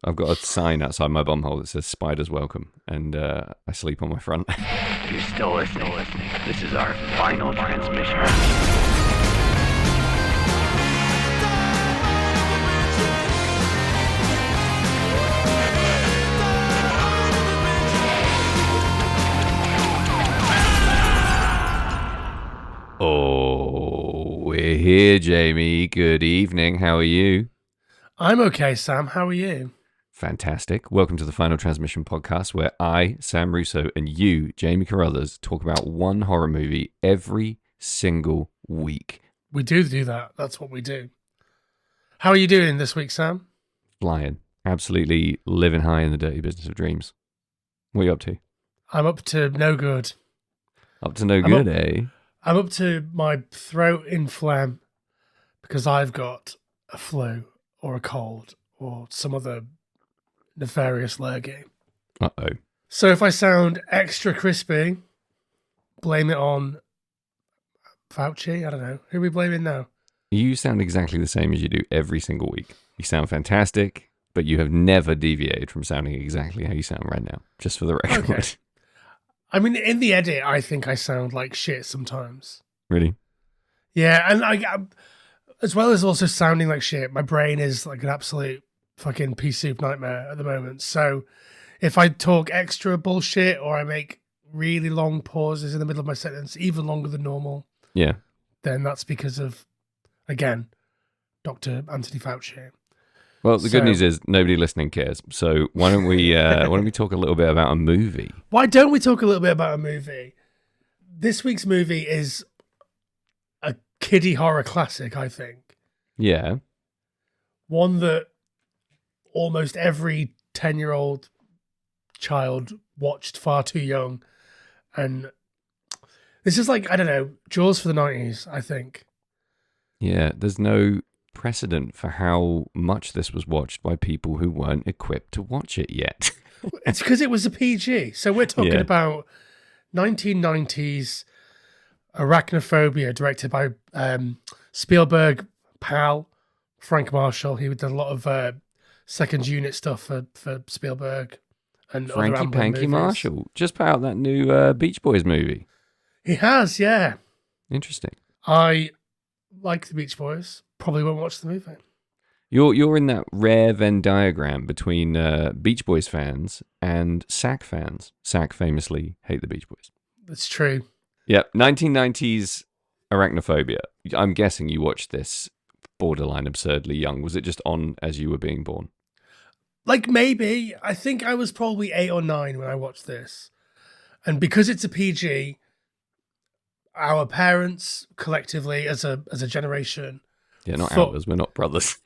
I've got a sign outside my bumhole that says "Spiders Welcome," and I sleep on my front. You're still listening. This is our final transmission. Oh, we're here, Jamie. Good evening. How are you? I'm okay, Sam. How are you? Fantastic. Welcome to the Final Transmission podcast, where I, Sam Russo, and you, Jamie Carruthers, talk about one horror movie every single week. We do that. That's what we do. How are you doing this week, Sam? Flying. Absolutely living high in the dirty business of dreams. What are you up to? I'm up to no good. Up to no good, eh? I'm up to my throat in phlegm because I've got a flu or a cold or some other nefarious lurgy. Uh-oh. So if I sound extra crispy, blame it on Fauci. I don't know. Who are we blaming now? You sound exactly the same as you do every single week. You sound fantastic, but you have never deviated from sounding exactly how you sound right now, just for the record. Okay. I mean, in the edit, I think I sound like shit sometimes. Really? Yeah, and I as well as also sounding like shit, my brain is like an absolute fucking pea soup nightmare at the moment. So if I talk extra bullshit or I make really long pauses in the middle of my sentence, even longer than normal, Yeah. then that's because of, again, Dr. Anthony Fauci. Well, the good news is nobody listening cares. So why don't we talk a little bit about a movie? Why don't we talk a little bit about a movie? This week's movie is a kiddie horror classic, I think. Yeah. One that almost every 10-year-old child watched far too young. And this is like, I don't know, Jaws for the 90s, I think. Yeah, there's no precedent for how much this was watched by people who weren't equipped to watch it yet. It's because it was a PG. So we're talking about 1990s Arachnaphobia, directed by Spielberg pal Frank Marshall. He did a lot of second unit stuff for Spielberg and other Frankie Amblin Panky movies. Marshall just put out that new Beach Boys movie. He has, yeah. Interesting. I like the Beach Boys. Probably won't watch the movie. You're in that rare Venn diagram between Beach Boys fans and SAC fans. SAC famously hate the Beach Boys. That's true. Yeah, 1990s Arachnaphobia. I'm guessing you watched this borderline absurdly young. Was it just on as you were being born? Like maybe. I think I was probably 8 or 9 when I watched this. And because it's a PG, our parents collectively as a generation... Yeah, not ours. We're not brothers.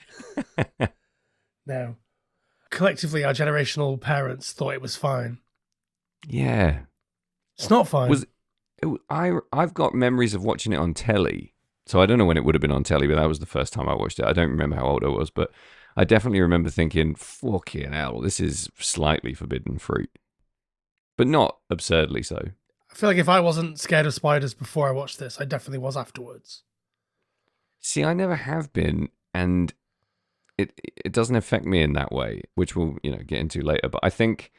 No. Collectively, our generational parents thought it was fine. Yeah. It's not fine. I've got memories of watching it on telly. So I don't know when it would have been on telly, but that was the first time I watched it. I don't remember how old I was, but I definitely remember thinking, fucking hell, this is slightly forbidden fruit. But not absurdly so. I feel like if I wasn't scared of spiders before I watched this, I definitely was afterwards. See, I never have been, and it doesn't affect me in that way, which we'll get into later. But I think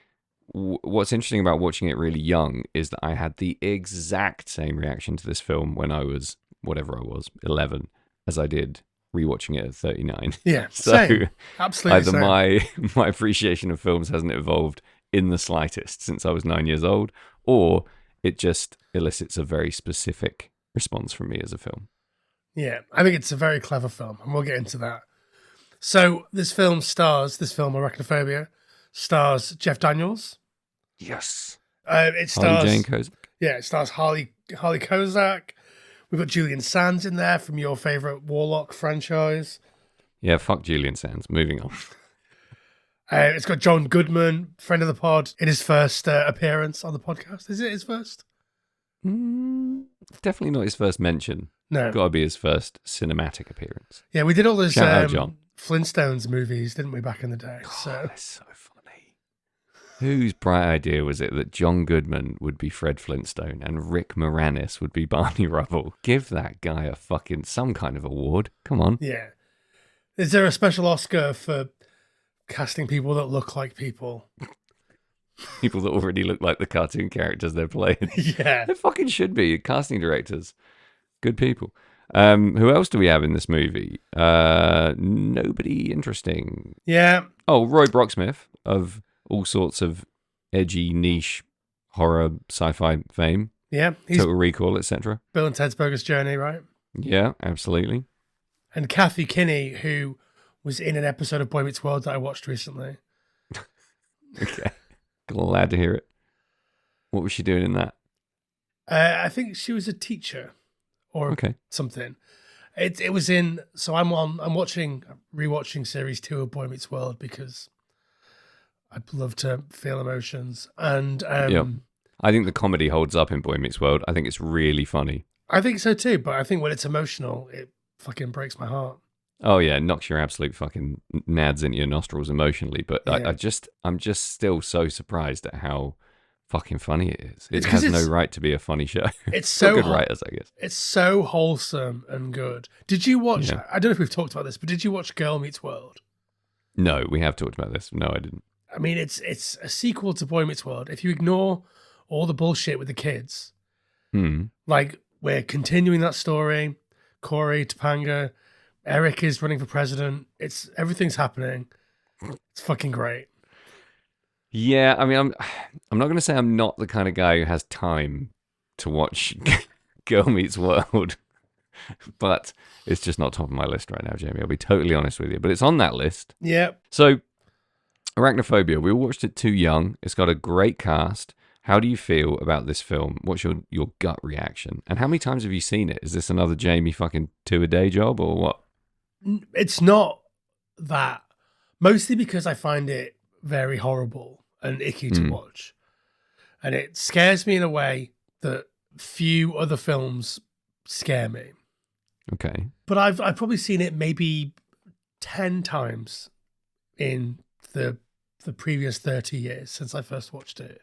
what's interesting about watching it really young is that I had the exact same reaction to this film when I was whatever I was 11 as I did rewatching it at 39. Yeah, so same. Absolutely either same. my appreciation of films hasn't evolved in the slightest since I was 9 years old, or it just elicits a very specific response from me as a film. Yeah, I think it's a very clever film, and we'll get into that. So this film, Arachnaphobia, stars Jeff Daniels. Yes. It stars Harley Jane Kozak. Yeah, it stars Harley Kozak. We've got Julian Sands in there from your favorite Warlock franchise. Yeah, fuck Julian Sands. Moving on. It's got John Goodman, friend of the pod, in his first appearance on the podcast. Is it his first? Definitely not his first mention. No. Got to be his first cinematic appearance. Yeah, we did all those Shout out, John. Flintstones movies, didn't we, back in the day? God, So that's so funny. Whose bright idea was it that John Goodman would be Fred Flintstone and Rick Moranis would be Barney Rubble? Give that guy a fucking some kind of award. Come on. yeah. Is there a special Oscar for casting people that look like people. People that already look like the cartoon characters they're playing. Yeah. They fucking should be casting directors. Good people. Who else do we have in this movie? Nobody interesting. Yeah. Oh, Roy Brocksmith of all sorts of edgy, niche, horror, sci-fi fame. Yeah. He's Total Recall, etc. Bill and Ted's Bogus Journey, right? Yeah, absolutely. And Kathy Kinney, who was in an episode of Boy Meets World that I watched recently. Okay. Glad to hear it. What was she doing in that? I think she was a teacher or something. It was in. So I'm rewatching series 2 of Boy Meets World because I'd love to feel emotions. And Yep. I think the comedy holds up in Boy Meets World. I think it's really funny. I think so too. But I think when it's emotional, it fucking breaks my heart. Oh yeah, it knocks your absolute fucking nads into your nostrils emotionally. But Yeah. I'm just still so surprised at how fucking funny it is. It has no right to be a funny show. It's so good writers, I guess. It's so wholesome and good. Did you watch? Yeah. I don't know if we've talked about this, but did you watch Girl Meets World? No, we have talked about this. No, I didn't. I mean, it's a sequel to Boy Meets World. If you ignore all the bullshit with the kids, like we're continuing that story. Corey, Topanga, Eric is running for president. Everything's happening. It's fucking great. Yeah, I mean, I'm not going to say I'm not the kind of guy who has time to watch Girl Meets World, but it's just not top of my list right now, Jamie. I'll be totally honest with you, but it's on that list. Yeah. So, Arachnaphobia, we all watched it too young. It's got a great cast. How do you feel about this film? What's your gut reaction? And how many times have you seen it? Is this another Jamie fucking 2-a-day job or what? It's not that. Mostly because I find it very horrible and icky to watch. And it scares me in a way that few other films scare me. Okay. But I've probably seen it maybe 10 times in the previous 30 years since I first watched it.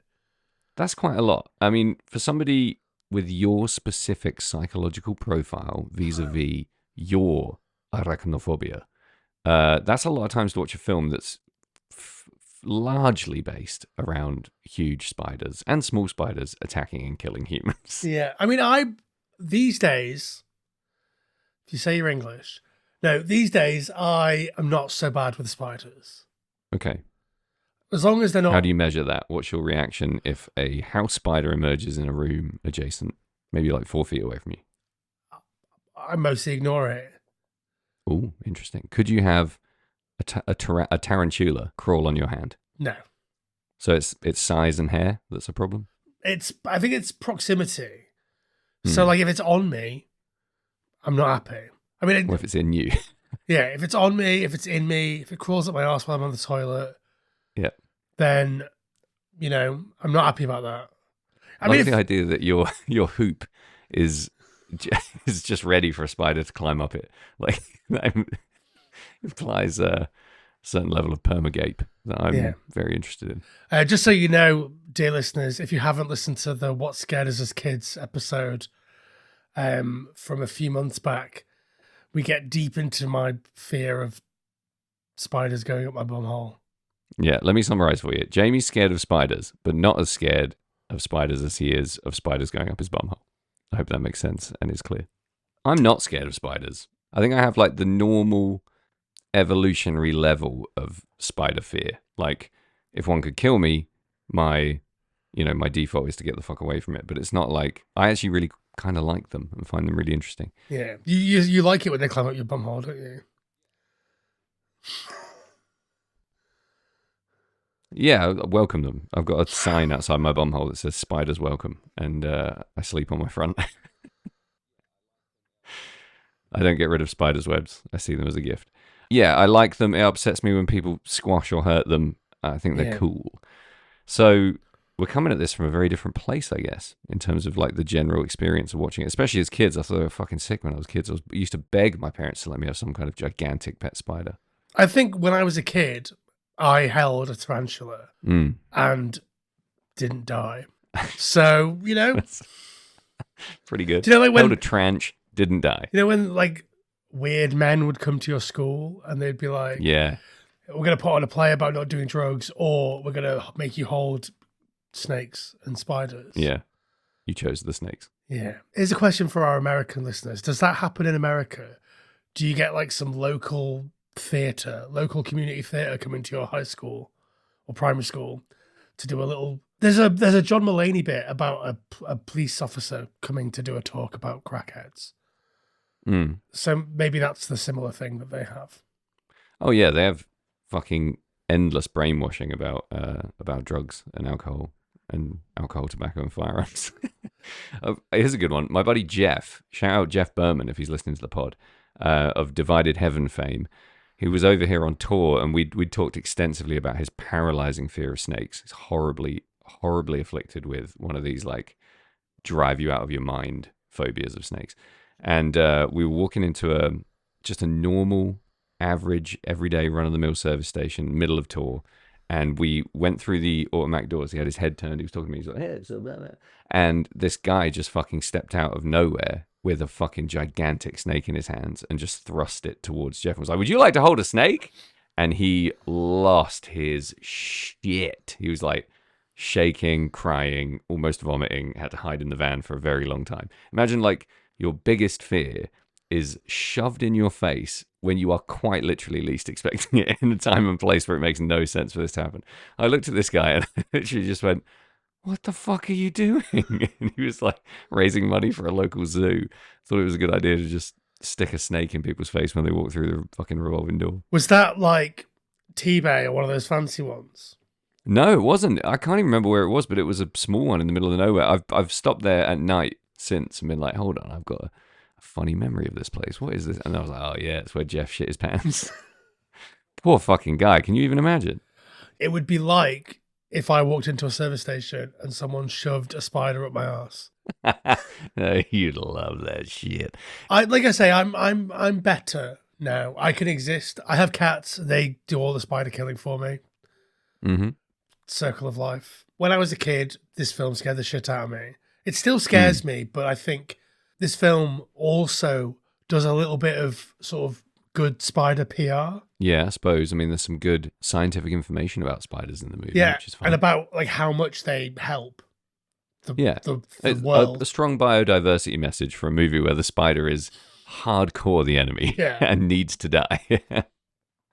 That's quite a lot. I mean, for somebody with your specific psychological profile vis-a-vis your arachnophobia, that's a lot of times to watch a film that's largely based around huge spiders and small spiders attacking and killing humans. Yeah. I mean, these days, if you say you're English, no, these days I am not so bad with spiders. Okay. As long as they're not... How do you measure that? What's your reaction if a house spider emerges in a room adjacent, maybe like 4 feet away from you? I mostly ignore it. Oh, interesting. Could you have a tarantula crawl on your hand? No. So it's size and hair that's a problem? I think it's proximity. So like if it's on me, I'm not happy. I mean... Or if it's in you. Yeah, if it's on me, if it's in me, if it crawls up my arse while I'm on the toilet... Yeah. Then, I'm not happy about that. I like the idea that your hoop is just ready for a spider to climb up it. Like that implies a certain level of permagape that I'm very interested in. Just so you know, dear listeners, if you haven't listened to the What Scared Us as Kids episode from a few months back, we get deep into my fear of spiders going up my bumhole. Yeah, let me summarize for you. Jamie's scared of spiders, but not as scared of spiders as he is of spiders going up his bumhole. I hope that makes sense and is clear. I'm not scared of spiders. I think I have like the normal evolutionary level of spider fear. Like if one could kill me, my default is to get the fuck away from it. But it's not like I actually really kind of like them and find them really interesting. Yeah, you like it when they climb up your bumhole, don't you? Yeah, I welcome them. I've got a sign outside my bumhole that says "Spiders welcome," and I sleep on my front. I don't get rid of spiders' webs. I see them as a gift. Yeah, I like them. It upsets me when people squash or hurt them. I think they're cool. So we're coming at this from a very different place, I guess, in terms of like the general experience of watching it. Especially as kids, I thought they were fucking sick when I was kids. I used to beg my parents to let me have some kind of gigantic pet spider. I think when I was a kid, I held a tarantula and didn't die. So, pretty good. Do you know, like when held a tranche, didn't die. You know when like weird men would come to your school and they'd be like, yeah, we're going to put on a play about not doing drugs, or we're going to make you hold snakes and spiders. Yeah. You chose the snakes. Yeah. Here's a question for our American listeners. Does that happen in America? Do you get like some local theatre, local community theatre coming to your high school or primary school to do a little... There's a John Mulaney bit about a police officer coming to do a talk about crackheads. Mm. So maybe that's the similar thing that they have. Oh, yeah. They have fucking endless brainwashing about drugs and alcohol, tobacco, and firearms. Here's a good one. My buddy Jeff, shout out Jeff Berman if he's listening to the pod, of Divided Heaven fame. He was over here on tour, and we'd talked extensively about his paralyzing fear of snakes. He's horribly afflicted with one of these like drive you out of your mind phobias of snakes. And we were walking into just a normal, average, everyday run-of-the-mill service station, middle of tour. And we went through the automatic doors. He had his head turned. He was talking to me. He's like, hey, so blah, blah. And this guy just fucking stepped out of nowhere with a fucking gigantic snake in his hands and just thrust it towards Jeff and was like, would you like to hold a snake? And he lost his shit. He was like shaking, crying, almost vomiting, had to hide in the van for a very long time. Imagine like your biggest fear is shoved in your face when you are quite literally least expecting it in a time and place where it makes no sense for this to happen. I looked at this guy and I literally just went, what the fuck are you doing? And he was like raising money for a local zoo. Thought it was a good idea to just stick a snake in people's face when they walk through the fucking revolving door. Was that like T-Bay or one of those fancy ones? No, it wasn't. I can't even remember where it was, but it was a small one in the middle of nowhere. I've stopped there at night since and been like, hold on, I've got a funny memory of this place. What is this? And I was like, oh yeah, it's where Jeff shit his pants. Poor fucking guy. Can you even imagine? It would be like if I walked into a service station and someone shoved a spider up my ass. No, you'd love that shit. Like I say, I'm better now. I can exist. I have cats. They do all the spider killing for me. Mm-hmm. Circle of life. When I was a kid, this film scared the shit out of me. It still scares me, but I think this film also does a little bit of sort of good spider PR. Yeah, I suppose. I mean, there's some good scientific information about spiders in the movie, Yeah, which is fun. and about like how much they help the world. A strong biodiversity message for a movie where the spider is hardcore the enemy and needs to die.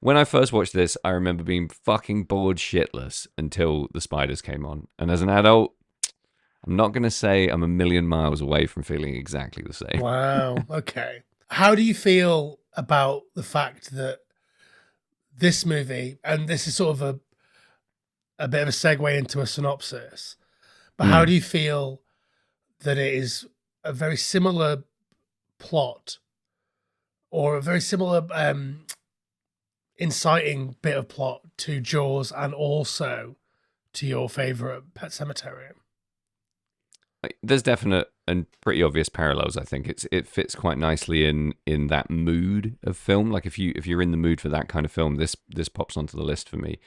When I first watched this, I remember being fucking bored shitless until the spiders came on. And as an adult, I'm not going to say I'm a million miles away from feeling exactly the same. Wow. Okay. How do you feel about the fact that this movie, and this is sort of a bit of a segue into a synopsis, but how do you feel that it is a very similar plot or a very similar inciting bit of plot to Jaws and also to your favorite Pet Sematary? There's definite and pretty obvious parallels. I think it fits quite nicely in that mood of film. Like if you're in the mood for that kind of film, this pops onto the list for me.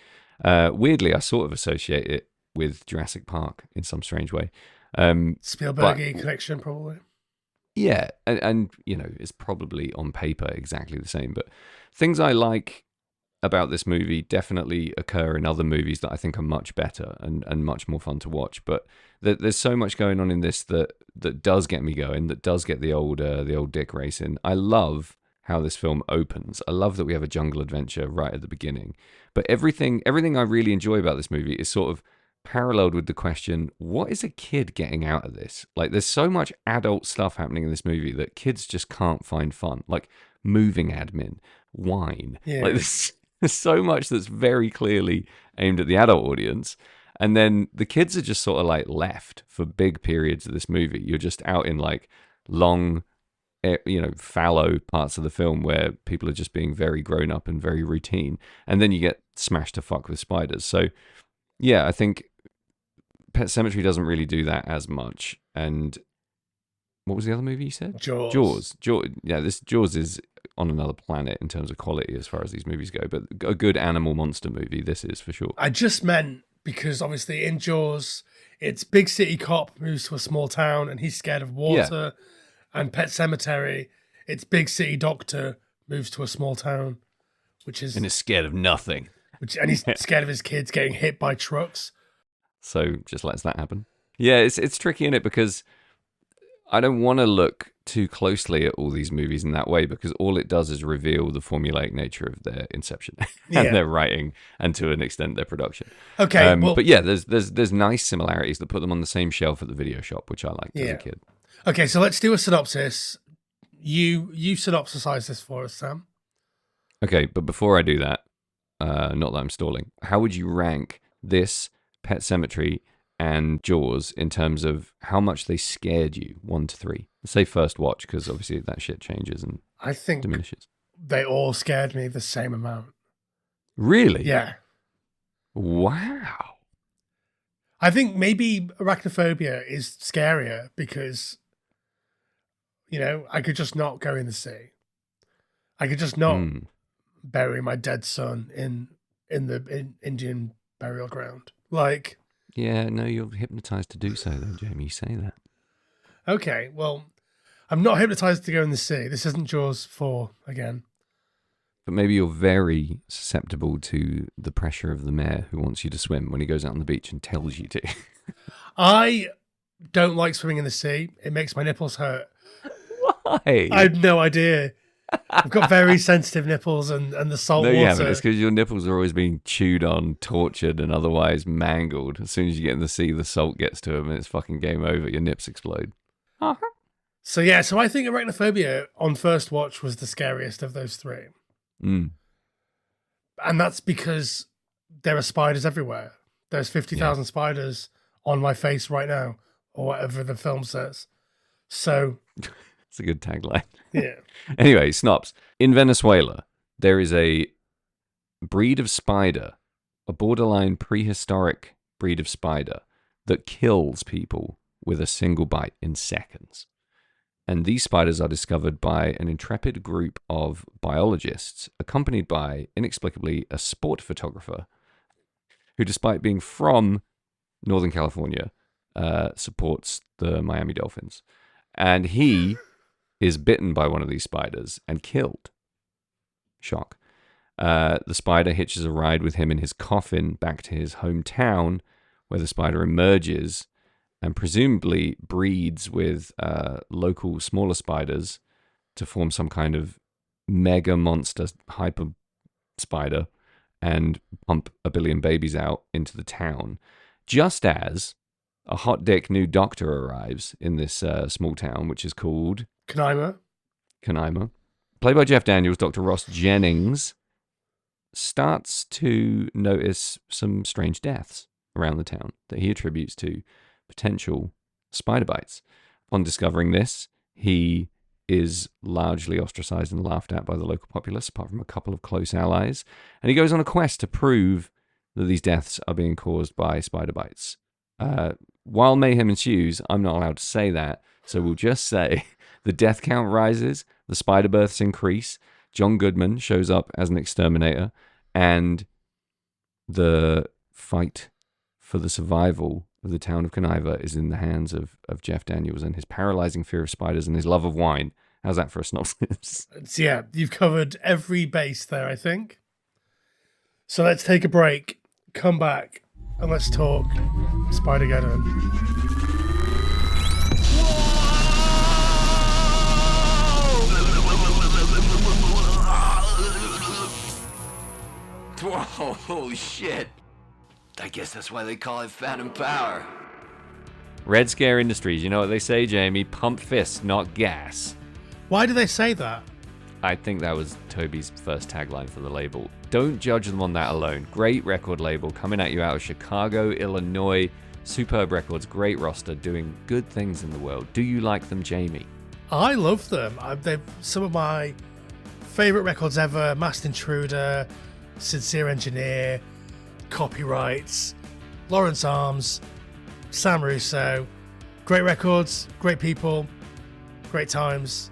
Weirdly, I sort of associate it with Jurassic Park in some strange way. Spielberg-y connection, probably. Yeah, and you know, it's probably on paper exactly the same. But things I like about this movie definitely occur in other movies that I think are much better and much more fun to watch. But there's so much going on in this that does get me going, that does get the old dick racing. I love how this film opens. I love that we have a jungle adventure right at the beginning. But everything I really enjoy about this movie is sort of paralleled with the question, what is a kid getting out of this? Like, there's so much adult stuff happening in this movie that kids just can't find fun. Like moving admin, wine. Yeah. Like there's so much that's very clearly aimed at the adult audience. And then the kids are just sort of like left for big periods of this movie. You're just out in like long, fallow parts of the film where people are just being very grown up and very routine. And then you get smashed to fuck with spiders. So yeah, I think Pet Sematary doesn't really do that as much. And what was the other movie you said? Jaws. Yeah, this Jaws is on another planet in terms of quality as far as these movies go. But a good animal monster movie, this is for sure. I just meant because obviously in Jaws, it's big city cop moves to a small town and he's scared of water. Yeah. And Pet Sematary, it's big city doctor moves to a small town which is And is scared of nothing. and he's scared of his kids getting hit by trucks. So just lets that happen. Yeah, it's tricky in it because I don't want to look too closely at all these movies in that way because all it does is reveal the formulaic nature of their inception and their writing and to an extent their production. Okay, but yeah, there's nice similarities that put them on the same shelf at the video shop, which I liked as a kid. Okay, so let's do a synopsis. You synopsisize this for us, Sam. Okay, but before I do that, not that I'm stalling, how would you rank this, Pet Sematary, and Jaws in terms of how much they scared you, 1 to 3? Let's say first watch, because obviously that shit changes and I think diminishes. they all scared me the same amount. Really? Yeah. Wow. I think maybe Arachnaphobia is scarier because, I could just not go in the sea. I could just not bury my dead son in the Indian burial ground. Like, yeah, no, you're hypnotized to do so, though, Jamie. You say that. Okay, well, I'm not hypnotized to go in the sea. This isn't Jaws 4 again. But maybe you're very susceptible to the pressure of the mayor who wants you to swim when he goes out on the beach and tells you to. I don't like swimming in the sea. It makes my nipples hurt. Why? I have no idea. I've got very sensitive nipples and the salt water. No, you haven't. It's because your nipples are always being chewed on, tortured, and otherwise mangled. As soon as you get in the sea, the salt gets to them and it's fucking game over. Your nips explode. So I think Arachnophobia on first watch was the scariest of those 3. Mm. And that's because there are spiders everywhere. There's 50,000 spiders on my face right now, or whatever the film says. So it's a good tagline. Yeah. Anyway, Snops. In Venezuela, there is a breed of spider, a borderline prehistoric breed of spider that kills people with a single bite in seconds. And these spiders are discovered by an intrepid group of biologists, accompanied by, inexplicably, a sport photographer who, despite being from Northern California, supports the Miami Dolphins. And he is bitten by one of these spiders and killed. Shock. The spider hitches a ride with him in his coffin back to his hometown, where the spider emerges and presumably breeds with local smaller spiders to form some kind of mega monster hyper spider and pump a billion babies out into the town. Just as a hot dick new doctor arrives in this small town, which is called Canaima. Played by Jeff Daniels, Dr. Ross Jennings starts to notice some strange deaths around the town that he attributes to potential spider bites. Upon discovering this, he is largely ostracized and laughed at by the local populace, apart from a couple of close allies. And he goes on a quest to prove that these deaths are being caused by spider bites. While mayhem ensues, I'm not allowed to say that, so we'll just say the death count rises, the spider births increase, John Goodman shows up as an exterminator, and the fight for the survival of the town of Caniva is in the hands of Jeff Daniels and his paralyzing fear of spiders and his love of wine. How's that for a synopsis? Yeah, you've covered every base there, I think. So let's take a break, come back, and let's talk Spider-Geddon. Whoa, holy shit. I guess that's why they call it Phantom Power. Red Scare Industries, you know what they say, Jamie? Pump fists, not gas. Why do they say that? I think that was Toby's first tagline for the label. Don't judge them on that alone. Great record label coming at you out of Chicago, Illinois. Superb records, great roster, doing good things in the world. Do you like them, Jamie? I love them. They're some of my favourite records ever. Masked Intruder, Sincere Engineer, Copyrights, Lawrence Arms, Sam Russo. Great records, great people, great times.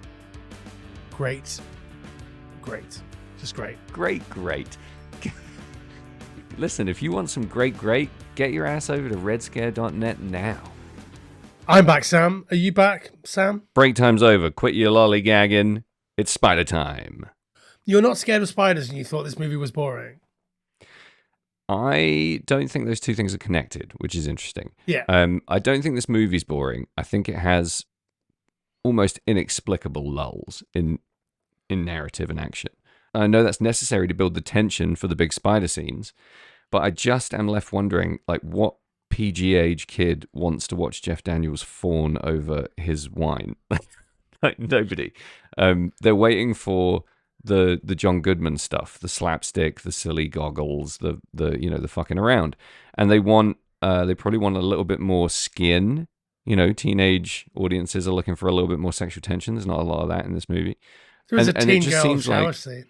Great. Just great. Great. Listen, if you want some great, get your ass over to redscare.net now. I'm back, Sam. Are you back, Sam? Break time's over. Quit your lollygagging. It's spider time. You're not scared of spiders and you thought this movie was boring? I don't think those two things are connected, which is interesting. Yeah. I don't think this movie's boring. I think it has almost inexplicable lulls in narrative and action. I know that's necessary to build the tension for the big spider scenes, but I just am left wondering, like, what PG age kid wants to watch Jeff Daniels fawn over his wine? Like, nobody. They're waiting for the John Goodman stuff, the slapstick, the silly goggles, the the fucking around, and they probably want a little bit more skin. Teenage audiences are looking for a little bit more sexual tension. There's not a lot of that in this movie. There was a And teen girl shower scene.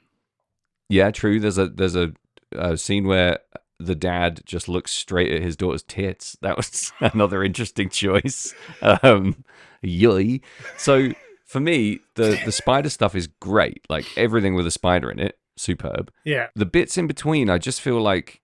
Yeah, true. There's a scene where the dad just looks straight at his daughter's tits. That was another interesting choice. Yay. So for me, the spider stuff is great. Like everything with a spider in it, superb. Yeah. The bits in between, I just feel like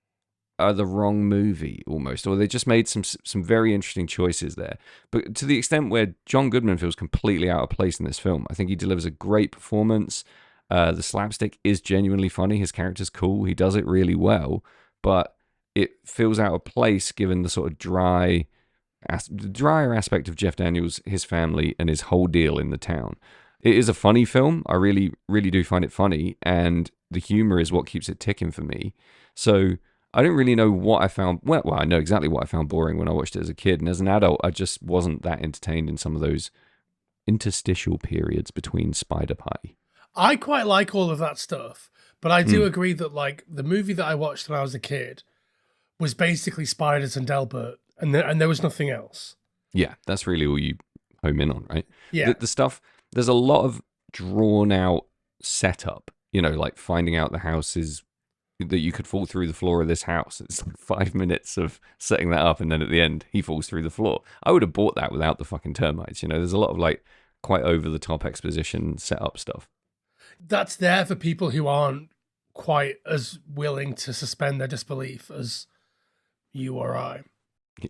are the wrong movie almost, or they just made some very interesting choices there. But to the extent where John Goodman feels completely out of place in this film, I think he delivers a great performance. The slapstick is genuinely funny. His character's cool. He does it really well, but it feels out of place given the sort of drier aspect of Jeff Daniels, his family, and his whole deal in the town. It is a funny film. I really, really do find it funny, and the humor is what keeps it ticking for me. So I don't really know what I found. Well, I know exactly what I found boring when I watched it as a kid, and as an adult, I just wasn't that entertained in some of those interstitial periods between Spider Pie. I quite like all of that stuff, but I do agree that like the movie that I watched when I was a kid was basically spiders and Delbert, and there was nothing else. Yeah, that's really all you home in on, right? Yeah. The stuff, there's a lot of drawn out setup, like finding out the houses that you could fall through the floor of this house. It's like 5 minutes of setting that up, and then at the end, he falls through the floor. I would have bought that without the fucking termites. There's a lot of like quite over the top exposition setup stuff. That's there for people who aren't quite as willing to suspend their disbelief as you or I.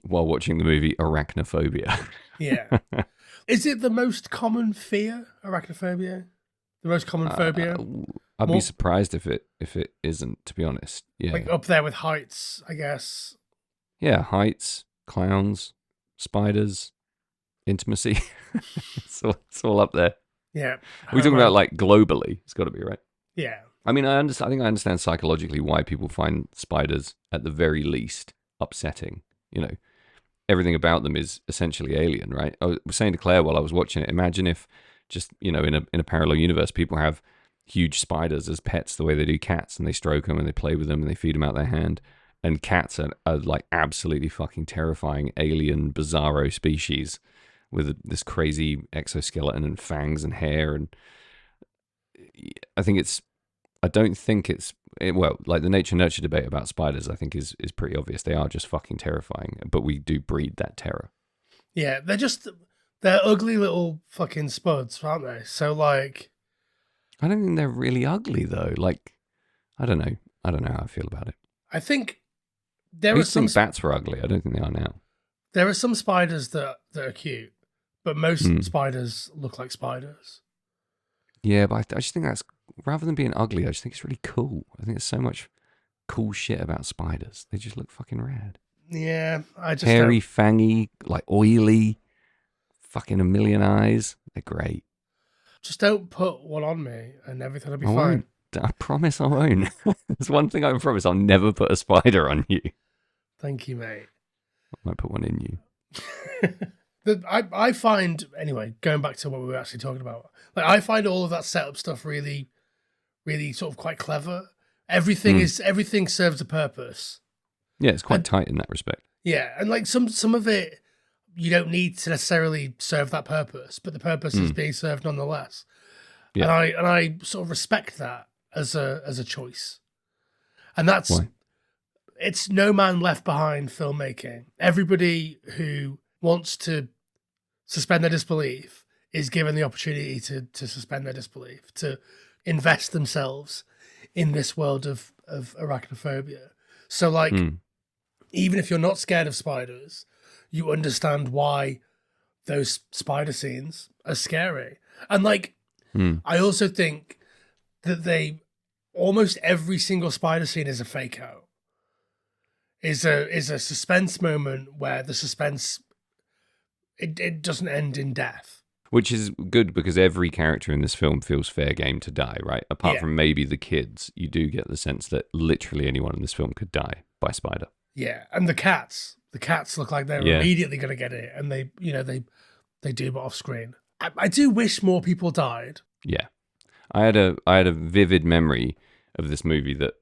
While watching the movie Arachnaphobia. Yeah. Is it the most common fear, arachnophobia? The most common phobia? I'd be surprised if it isn't, to be honest. Yeah. Like up there with heights, I guess. Yeah, heights, clowns, spiders, intimacy. it's all up there. Yeah. We're talking about like globally. It's got to be, right? Yeah. I mean, I think I understand psychologically why people find spiders at the very least upsetting. Everything about them is essentially alien, right? I was saying to Claire while I was watching it, imagine if just, in a parallel universe, people have huge spiders as pets the way they do cats, and they stroke them and they play with them and they feed them out their hand. And cats are like absolutely fucking terrifying alien bizarro species with this crazy exoskeleton and fangs and hair. And I don't think well, like the nature nurture debate about spiders, I think is pretty obvious. They are just fucking terrifying, but we do breed that terror. Yeah, they're ugly little fucking spuds, aren't they? So like, I don't think they're really ugly though. Like, I don't know how I feel about it. I think I there are used to some think bats were ugly. I don't think they are now. there are some spiders that are cute, but most spiders look like spiders. Yeah, but I just think that's, rather than being ugly, I just think it's really cool. I think there's so much cool shit about spiders. They just look fucking rad. Yeah, I just Hairy, fangy, like oily, fucking a million eyes. They're great. just don't put one on me and everything will be I fine. won't. I promise I won't. There's one thing I can promise. I'll never put a spider on you. Thank you, mate. I might put one in you. I find, anyway, going back to what we were actually talking about, like I find all of that setup stuff really, really sort of quite clever. Everything serves a purpose. Yeah, it's quite tight in that respect. Yeah, and like some of it, you don't need to necessarily serve that purpose, but the purpose is being served nonetheless. Yeah. And I sort of respect that as a choice. And that's Why? It's no man left behind filmmaking. Everybody who wants to suspend their disbelief is given the opportunity to suspend their disbelief, to invest themselves in this world of arachnophobia. So like, even if you're not scared of spiders, you understand why those spider scenes are scary. And like, I also think that they almost every single spider scene is a fake out. Is a suspense moment where the suspense it doesn't end in death. Which is good because every character in this film feels fair game to die, right? Apart Yeah. from maybe the kids, you do get the sense that literally anyone in this film could die by spider. Yeah, and the cats look like they're immediately going to get it, and they do, but off screen. I do wish more people died. Yeah, I had a vivid memory of this movie that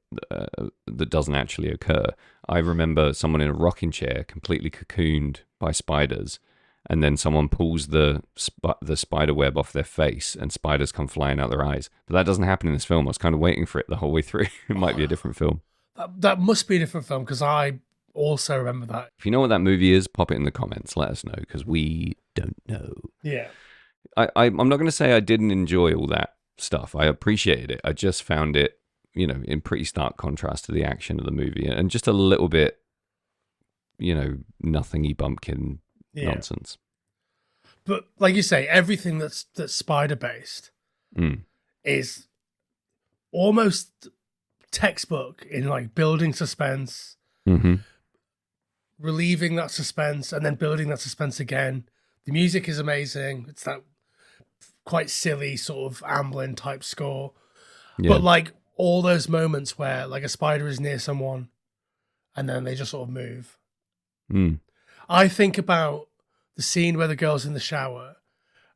doesn't actually occur. I remember someone in a rocking chair completely cocooned by spiders, and then someone pulls the spider web off their face, and spiders come flying out their eyes. But that doesn't happen in this film. I was kind of waiting for it the whole way through. It might be a different film. That must be a different film because I also remember that. If you know what that movie is, pop it in the comments. Let us know because we don't know. Yeah. I'm not going to say I didn't enjoy all that stuff. I appreciated it. I just found it, in pretty stark contrast to the action of the movie and just a little bit, nothingy bumpkin nonsense. But like you say, everything that's spider based is almost textbook in like building suspense, relieving that suspense, and then building that suspense again. The music is amazing. It's that quite silly sort of Amblin type score. Yeah. But like all those moments where like a spider is near someone and then they just sort of move. I think about the scene where the girl's in the shower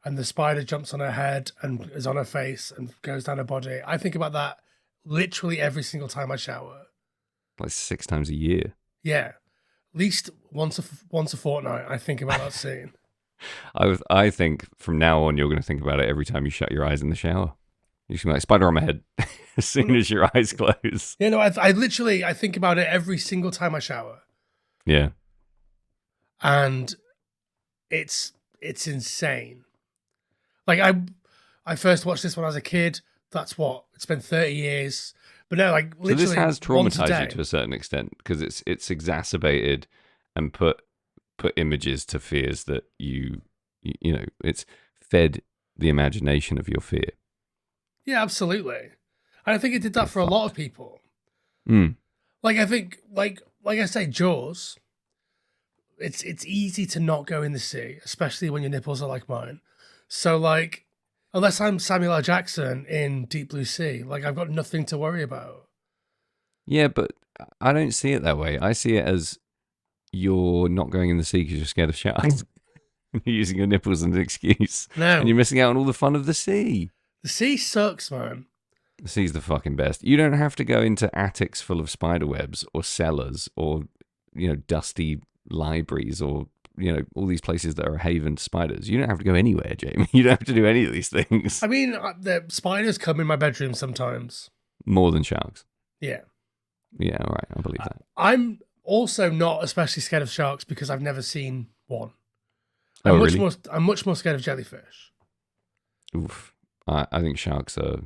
and the spider jumps on her head and is on her face and goes down her body. I think about that literally every single time I shower. Like 6 times a year. Yeah. At least once a fortnight, I think about that scene. I think from now on, you're going to think about it every time you shut your eyes in the shower. You're just going to be like, spider on my head as soon as your eyes close. Yeah, no, I literally think about it every single time I shower. Yeah. And it's insane. Like I first watched this when I was a kid. That's what, it's been 30 years. But no, like literally. So this has traumatized you to a certain extent because it's exacerbated and put images to fears that it's fed the imagination of your fear. Yeah, absolutely. And I think it did that for a lot of people. Like I think, like I say, Jaws. It's easy to not go in the sea, especially when your nipples are like mine. So like, unless I'm Samuel L. Jackson in Deep Blue Sea, like I've got nothing to worry about. Yeah, but I don't see it that way. I see it as you're not going in the sea because you're scared of sharks. You're using your nipples as an excuse. No. And you're missing out on all the fun of the sea. The sea sucks, man. The sea's the fucking best. You don't have to go into attics full of spider webs or cellars or, dusty libraries or, all these places that are a haven to spiders. You don't have to go anywhere, Jamie. You don't have to do any of these things. I mean, the spiders come in my bedroom sometimes. More than sharks. Yeah. Yeah, all right. I believe that. I'm also not especially scared of sharks because I've never seen one. I'm much more scared of jellyfish. Oof. I think sharks are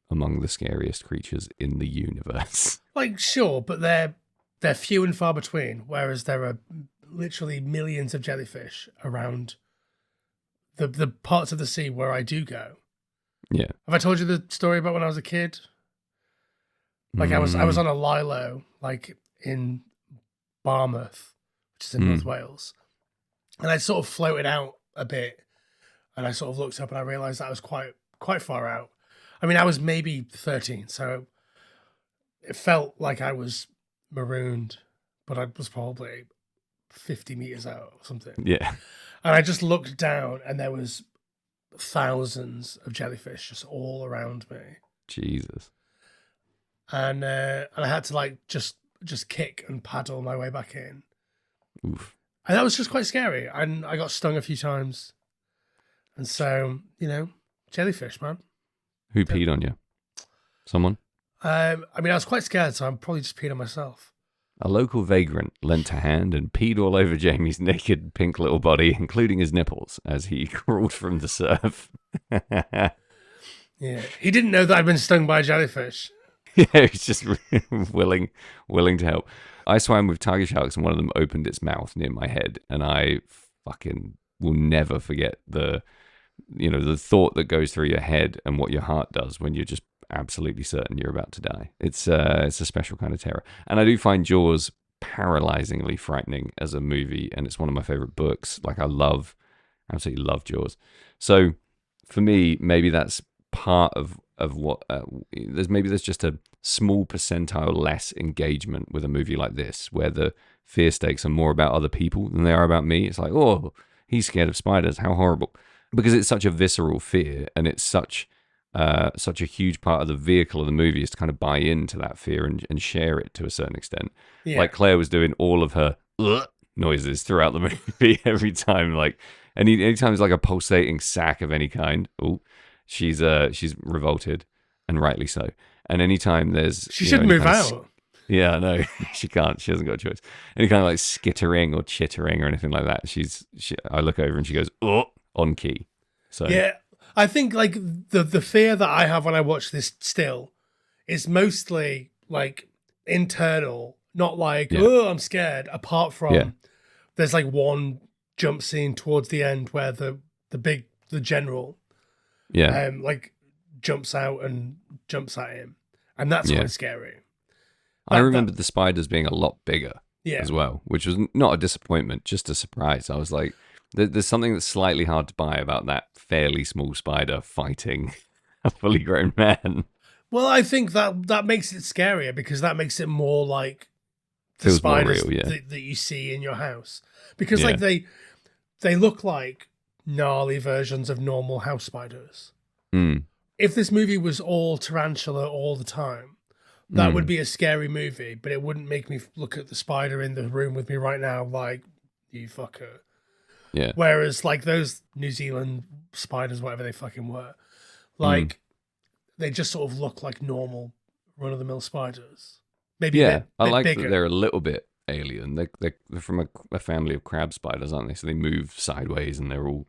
among the scariest creatures in the universe. Like, sure, but they're few and far between, whereas there are literally millions of jellyfish around the parts of the sea where I do go. Yeah. Have I told you the story about when I was a kid? Like I was on a lilo, like in Barmouth, which is in North Wales. And I sort of floated out a bit and I sort of looked up and I realized that I was quite far out. I mean, I was maybe 13, so it felt like I was marooned, but I was probably 50 meters out or something. Yeah. And I just looked down and there was thousands of jellyfish just all around me. Jesus. And I had to like just kick and paddle my way back in. Oof. And that was just quite scary. And I got stung a few times. And so, jellyfish, man. Who peed on you? Someone? I mean, I was quite scared, so I'm probably just peed on myself. A local vagrant lent a hand and peed all over Jamie's naked pink little body, including his nipples, as he crawled from the surf. Yeah. He didn't know that I'd been stung by a jellyfish. Yeah, he's just willing to help. I swam with tiger sharks and one of them opened its mouth near my head, and I fucking will never forget the thought that goes through your head and what your heart does when you're just absolutely certain you're about to die. It's a special kind of terror. And I do find Jaws paralyzingly frightening as a movie, and it's one of my favorite books. Like, absolutely love Jaws. So for me, maybe that's part of what there's just a small percentile less engagement with a movie like this, where the fear stakes are more about other people than they are about me. It's like, oh, he's scared of spiders, how horrible, because it's such a visceral fear, and it's such a huge part of the vehicle of the movie is to kind of buy into that fear and share it to a certain extent. Yeah. Like Claire was doing all of her noises throughout the movie every time, like anytime there's like a pulsating sack of any kind, she's revolted, and rightly so. And anytime there's she should move out. Yeah, no, she can't. She hasn't got a choice. Any kind of like skittering or chittering or anything like that, I look over and she goes, oh, on key. So yeah, I think like the fear that I have when I watch this still is mostly like internal, not like, oh, I'm scared. Apart from there's like one jump scene towards the end where the general like jumps out and jumps at him, and that's quite scary. I remember the spiders being a lot bigger as well, which was not a disappointment, just a surprise. I was like, there's something that's slightly hard to buy about that fairly small spider fighting a fully grown man. Well, I think that makes it scarier, because that makes it more like the Feels spiders more real, that you see in your house. Because like they look like gnarly versions of normal house spiders. Mm. If this movie was all tarantula all the time, that would be a scary movie, but it wouldn't make me look at the spider in the room with me right now like, you fucker. Yeah. Whereas like those New Zealand spiders, whatever they fucking were, like they just sort of look like normal run-of-the-mill spiders. Maybe I like bigger. that they're a little bit alien. They're from a family of crab spiders, aren't they? So they move sideways and they're all,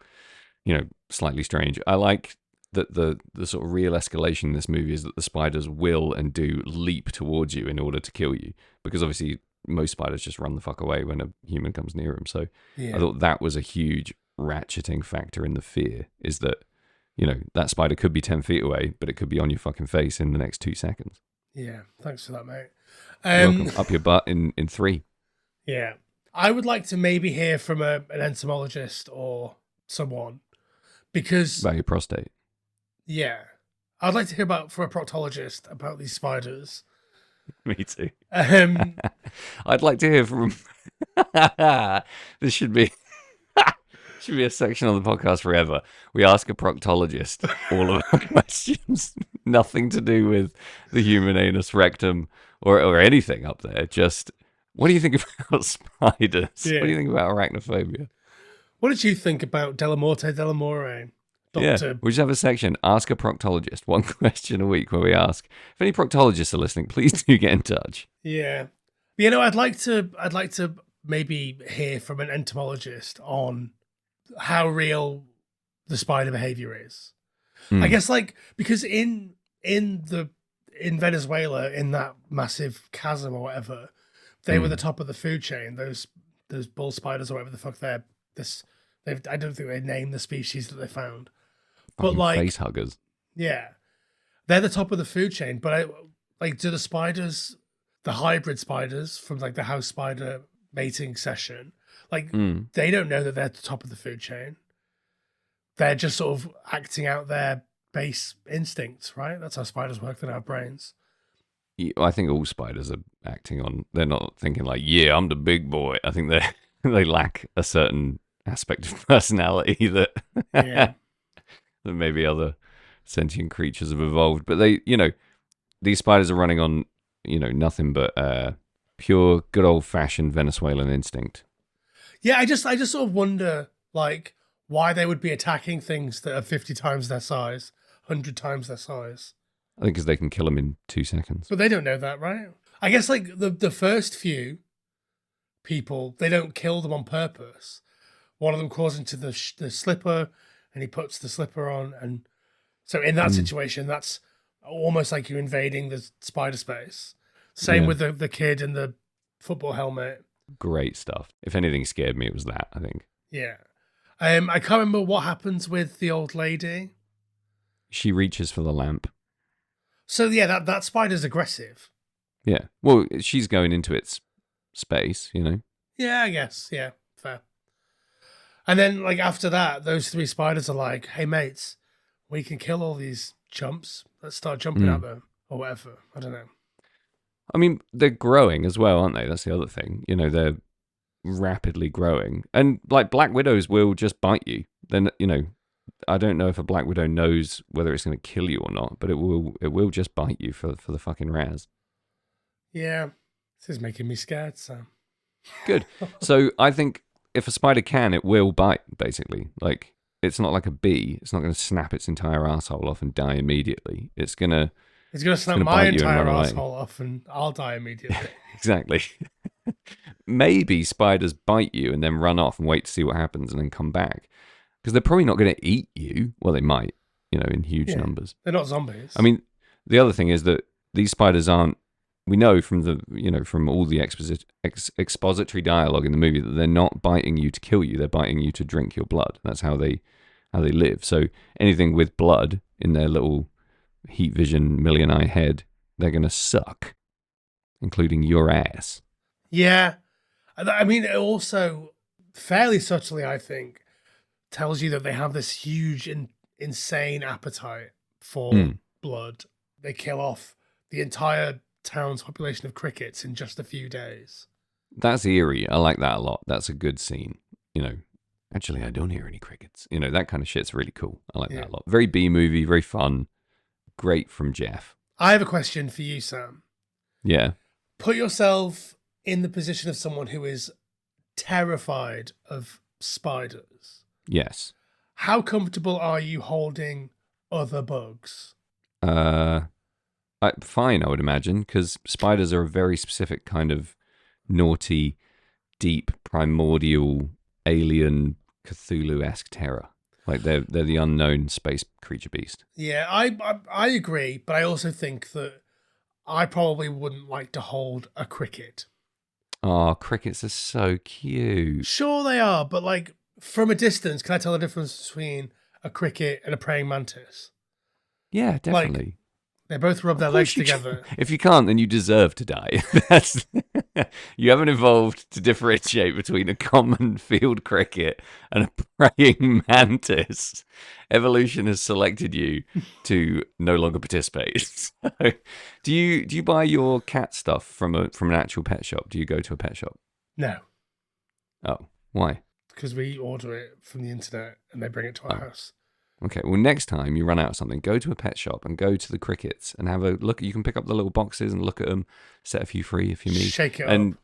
slightly strange. I like that the sort of real escalation in this movie is that the spiders will and do leap towards you in order to kill you, because obviously most spiders just run the fuck away when a human comes near them. So I thought that was a huge ratcheting factor in the fear, is that, that spider could be 10 feet away, but it could be on your fucking face in the next 2 seconds. Yeah, thanks for that, mate. Welcome. Up your butt in 3. Yeah. I would like to maybe hear from an entomologist or someone, because... About your prostate. Yeah. I'd like to hear from a proctologist about these spiders. Me too. I'd like to hear from... This should be a section on the podcast forever. We ask a proctologist all of our questions. Nothing to do with the human anus, rectum, or anything up there. Just, what do you think about spiders? Yeah. What do you think about arachnophobia? What did you think about Delamorte Delamore? Doctor? Yeah, we just have a section, Ask a Proctologist, one question a week, where we ask, if any proctologists are listening, please do get in touch. Yeah. I'd like to maybe hear from an entomologist on how real the spider behavior is. I guess because in Venezuela, in that massive chasm or whatever, they were the top of the food chain. Those bull spiders or whatever the fuck I don't think they named the species that they found. But face huggers. Yeah, they're the top of the food chain. But do the spiders, the hybrid spiders from like the house spider mating session, they don't know that they're at the top of the food chain. They're just sort of acting out their base instincts, right? That's how spiders work. They don't have brains. Yeah, I think all spiders are acting on. They're not thinking like, "Yeah, I'm the big boy." I think they lack a certain aspect of personality that that maybe other sentient creatures have evolved. But these spiders are running on nothing but pure, good old fashioned Venezuelan instinct. Yeah, I just sort of wonder why they would be attacking things that are 50 times their size, 100 times their size. I think because they can kill them in 2 seconds. But they don't know that, right? I guess the first few people, they don't kill them on purpose. One of them crawls into the slipper, and he puts the slipper on, and so in that situation, that's almost like you're invading the spider space. Same with the kid in the football helmet. Great stuff. If anything scared me, it was that, I think. Yeah. I can't remember what happens with the old lady. She reaches for the lamp. So yeah, that spider's aggressive. Yeah. Well, she's going into its space, you know. Yeah, I guess. Yeah, fair. And then like after that, those three spiders are like, "Hey mates, we can kill all these chumps. Let's start jumping at Mm. them or whatever." I don't know. I mean, they're growing as well, aren't they? That's the other thing. You know, they're rapidly growing, and like black widows will just bite you. Then you know, I don't know if a black widow knows whether it's going to kill you or not, but it will just bite you for the fucking raz. Yeah, this is making me scared, Sam. Good. So I think if a spider can, it will bite. Basically, like it's not like a bee. It's not going to snap its entire asshole off and die immediately. It's gonna It's gonna snap gonna my bite you and entire run away. asshole off, and I'll die immediately. Exactly. Maybe spiders bite you and then run off and wait to see what happens and then come back because they're probably not going to eat you. Well, they might, you know, in huge Yeah. numbers. They're not zombies. I mean, the other thing is that these spiders aren't. We know from the, you know, from all the expository dialogue in the movie that they're not biting you to kill you. They're biting you to drink your blood. That's how they live. So anything with blood in their little heat vision million eye head, they're going to suck, including your ass. yeah, I mean, it also fairly subtly, I think, tells you that they have this huge, insane appetite for Mm. blood. They kill off the entire town's population of crickets in just a few days. That's eerie. I like that a lot. That's a good scene. You know, actually, I don't hear any crickets. You know, that kind of shit's really cool. I like Yeah. that a lot. Very B movie, very fun. Great from Jeff. I have a question for you, Sam. Yeah. Put yourself in the position of someone who is terrified of spiders. Yes. How comfortable are you holding other bugs? Fine, I would imagine, because spiders are a very specific kind of naughty, deep, primordial, alien, Cthulhu-esque terror. Like they're the unknown space creature beast. Yeah, I agree, but I also think that I probably wouldn't like to hold a cricket. Oh, crickets are so cute. Sure they are, but like from a distance, can I tell the difference between a cricket and a praying mantis? Yeah, definitely. They both rub their Of legs course you together. If you can't, then you deserve to die. That's you haven't evolved to differentiate between a common field cricket and a praying mantis. Evolution has selected you to no longer participate. So, do you buy your cat stuff from an actual pet shop? Do you go to a pet shop? No, Oh, why? because we order it from the internet and they bring it to our house. Okay, well, next time you run out of something, go to a pet shop and go to the crickets and have a look. You can pick up the little boxes and look at them, set a few free if you need. Shake it and up.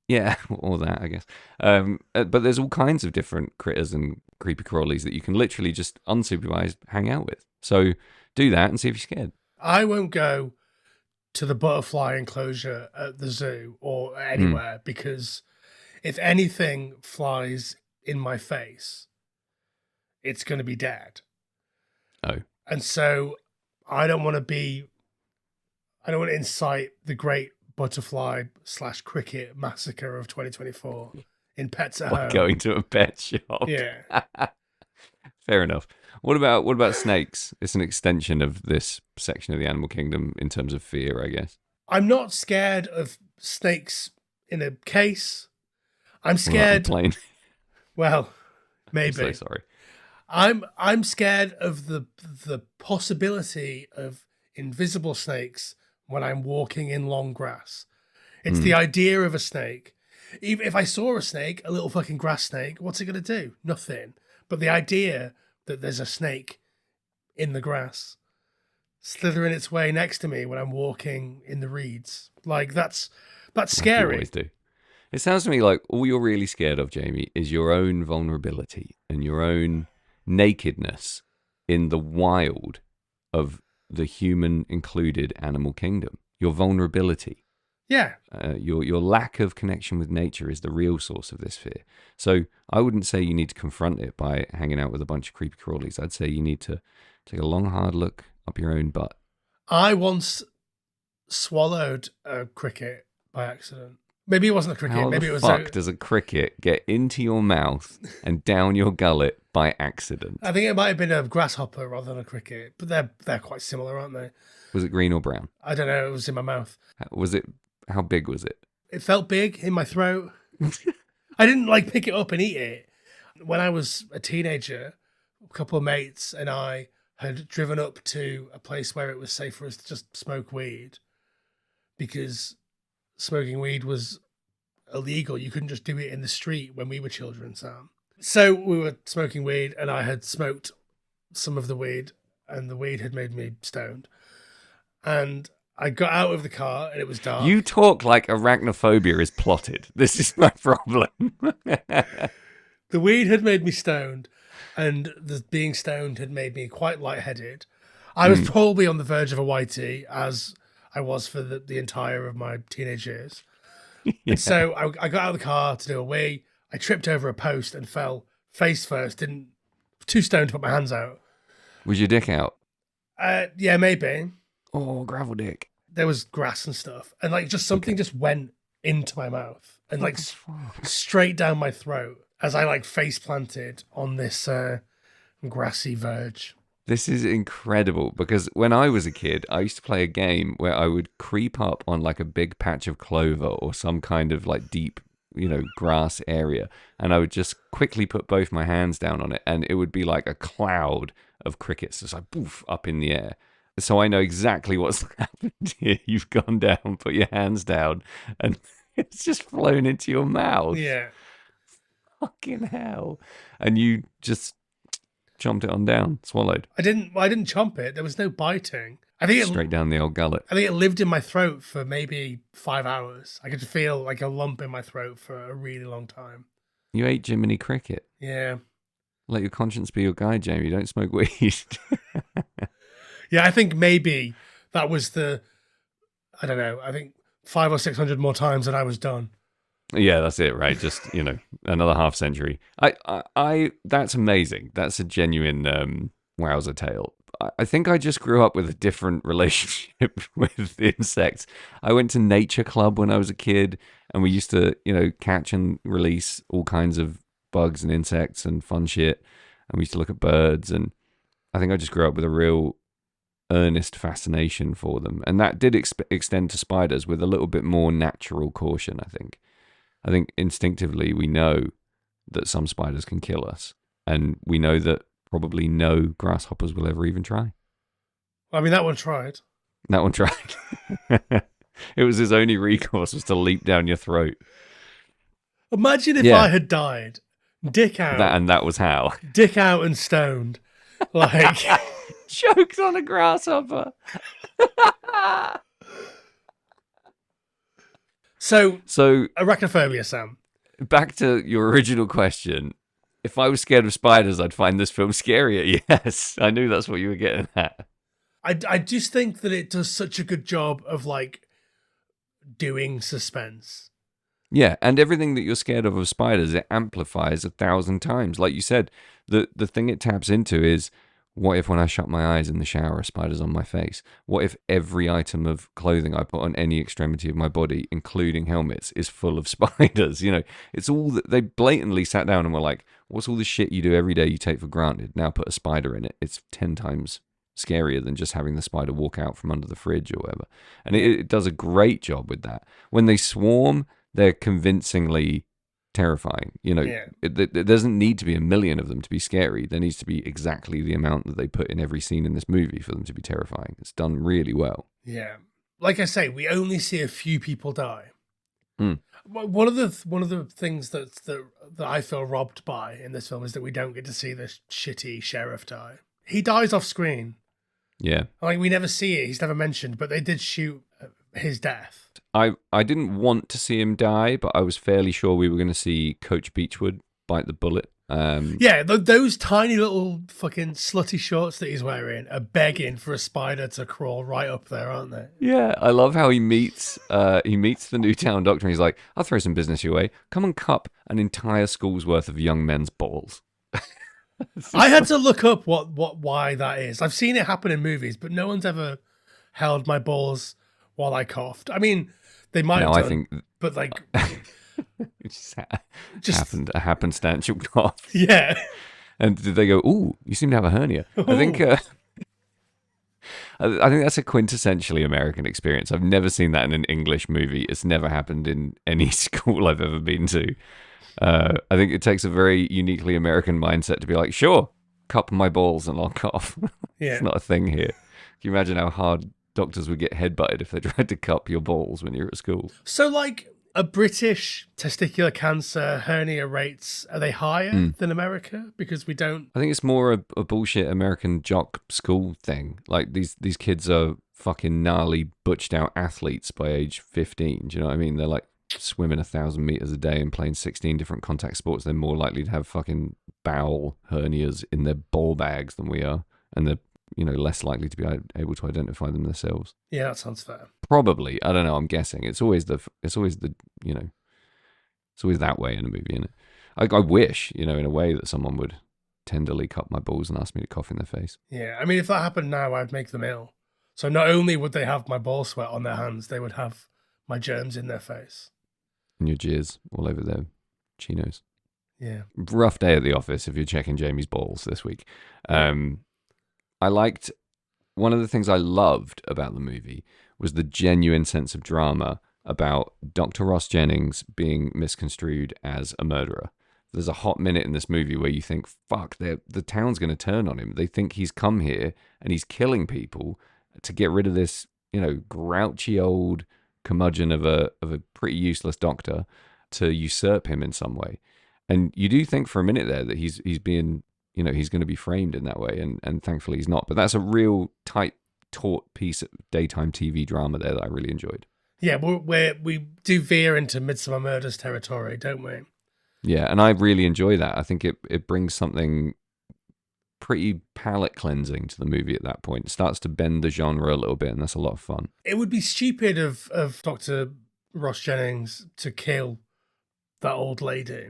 Yeah, or that, I guess. But there's all kinds of different critters and creepy crawlies that you can literally just unsupervised hang out with. So do that and see if you're scared. I won't go to the butterfly enclosure at the zoo or anywhere because if anything flies in my face, it's going to be dead. Oh, And so I don't want to incite the great butterfly / cricket massacre of 2024 in Pets at by Home. going to a pet shop. Yeah. Fair enough. What about snakes? It's an extension of this section of the animal kingdom in terms of fear, I guess. I'm not scared of snakes in a case. I'm Or on a scared. plane. Well, I'm maybe. so sorry. I'm scared of the possibility of invisible snakes when I'm walking in long grass. It's the idea of a snake. Even if I saw a snake, a little fucking grass snake, what's it going to do? Nothing. But the idea that there's a snake in the grass slithering its way next to me when I'm walking in the reeds, like that's You scary. always do. It sounds to me like all you're really scared of, Jamie, is your own vulnerability and your own nakedness in the wild of the human included animal kingdom. Your vulnerability, Yeah. your lack of connection with nature is the real source of this fear. So I wouldn't say you need to confront it by hanging out with a bunch of creepy crawlies. I'd say you need to take a long, hard look up your own butt. I once swallowed a cricket by accident. Maybe it wasn't a cricket. How Maybe the it was fuck does a cricket get into your mouth and down your gullet by accident? I think it might have been a grasshopper rather than a cricket, but they're quite similar, aren't they? Was it green or brown? I don't know. It was in my mouth. Was it? How big was it? It felt big in my throat. I didn't like pick it up and eat it. When I was a teenager, a couple of mates and I had driven up to a place where it was safe for us to just smoke weed because smoking weed was illegal. You couldn't just do it in the street when we were children, Sam. So we were smoking weed and I had smoked some of the weed and the weed had made me stoned. And I got out of the car and it was dark. You talk like arachnophobia is plotted. This is my problem. The weed had made me stoned, and the being stoned had made me quite lightheaded. I was probably on the verge of a whitey, as I was for the entire of my teenage years. Yeah. And so I got out of the car to do a wee. I tripped over a post and fell face first. Too stoned to put my hands out. Was your dick out? Yeah, maybe. Oh, gravel dick. There was grass and stuff, and like just something just went into my mouth and like straight down my throat as I like face planted on this grassy verge. This is incredible because when I was a kid, I used to play a game where I would creep up on like a big patch of clover or some kind of like deep, grass area, and I would just quickly put both my hands down on it, and it would be like a cloud of crickets just like poof up in the air. So I know exactly what's happened here. You've gone down, put your hands down, and it's just flown into your mouth. Yeah. Fucking hell. And you just chomped it on down, swallowed. I didn't chomp it. There was no biting. I think Straight down the old gullet. I think it lived in my throat for maybe 5 hours. I could feel like a lump in my throat for a really long time. You ate Jiminy Cricket. Yeah. Let your conscience be your guide, Jamie. Don't smoke weed. Yeah, I think maybe that was I don't know, I think 500 or 600 more times and I was done. Yeah, that's it, right? Just, another half century. That's amazing. That's a genuine wowzer tale. I think I just grew up with a different relationship with insects. I went to nature club when I was a kid, and we used to, catch and release all kinds of bugs and insects and fun shit. And we used to look at birds, and I think I just grew up with a real earnest fascination for them. And that did extend to spiders with a little bit more natural caution, I think. I think instinctively we know that some spiders can kill us, and we know that probably no grasshoppers will ever even try. I mean, that one tried. That one tried. It was his only recourse, was to leap down your throat. Imagine if I had died, dick out. That was how. Dick out and stoned. Like... Choked on a grasshopper. So arachnophobia, Sam. Back to your original question. If I was scared of spiders, I'd find this film scarier. Yes, I knew that's what you were getting at. I just think that it does such a good job of like doing suspense. Yeah, and everything that you're scared of spiders, it amplifies 1,000 times. Like you said, the thing it taps into is, what if when I shut my eyes in the shower, a spider's on my face? What if every item of clothing I put on any extremity of my body, including helmets, is full of spiders? It's all that they blatantly sat down and were like, what's all the shit you do every day you take for granted? Now put a spider in it. It's 10 times scarier than just having the spider walk out from under the fridge or whatever. And it does a great job with that. When they swarm, they're convincingly terrifying. There doesn't need to be a million of them to be scary. There needs to be exactly the amount that they put in every scene in this movie for them to be terrifying. It's done really well. Yeah, like I say, we only see a few people die. Mm. One of the things that I feel robbed by in this film is that we don't get to see this shitty sheriff die. He dies off screen. Yeah, like we never see it. He's never mentioned, but they did shoot his death. I didn't want to see him die, but I was fairly sure we were going to see Coach Beechwood bite the bullet. Yeah, those tiny little fucking slutty shorts that he's wearing are begging for a spider to crawl right up there, aren't they? Yeah, I love how he meets the Newtown doctor, and he's like, "I'll throw some business your way. Come and cup an entire school's worth of young men's balls." I had to look up why that is. I've seen it happen in movies, but no one's ever held my balls while I coughed. I mean, They might Now have I done, think but like, it just happened a happenstantial cough. yeah. And did they go, "Ooh, you seem to have a hernia"? I think Ooh. I think that's a quintessentially American experience. I've never seen that in an English movie. It's never happened in any school I've ever been to. I think it takes a very uniquely American mindset to be like, "Sure, cup my balls and I'll cough." It's Yeah. not a thing here. Can you imagine how hard doctors would get headbutted if they tried to cup your balls when you're at school? So, like, a British testicular cancer hernia rates, are they higher than America? Because we don't. I think it's more a bullshit American jock school thing. Like these kids are fucking gnarly, butched out athletes by age 15. Do you know what I mean? They're like swimming 1,000 meters a day and playing 16 different contact sports. They're more likely to have fucking bowel hernias in their ball bags than we are, and they're less likely to be able to identify them themselves. Yeah, that sounds fair. Probably, I don't know. I'm guessing it's always the it's always that way in a movie, isn't it? I wish, in a way that someone would tenderly cup my balls and ask me to cough in their face. Yeah, I mean, if that happened now, I'd make them ill. So not only would they have my ball sweat on their hands, they would have my germs in their face. And your jizz all over their chinos. Yeah. Rough day at the office if you're checking Jamie's balls this week. I liked, one of the things I loved about the movie was the genuine sense of drama about Dr. Ross Jennings being misconstrued as a murderer. There's a hot minute in this movie where you think, fuck, the town's going to turn on him. They think he's come here and he's killing people to get rid of this, grouchy old curmudgeon of a pretty useless doctor to usurp him in some way. And you do think for a minute there that he's being, he's going to be framed in that way. And thankfully he's not. But that's a real tight, taut piece of daytime TV drama there that I really enjoyed. Yeah, we do veer into Midsummer Murders territory, don't we? Yeah, and I really enjoy that. I think it brings something pretty palate cleansing to the movie at that point. It starts to bend the genre a little bit, and that's a lot of fun. It would be stupid of Dr. Ross Jennings to kill that old lady.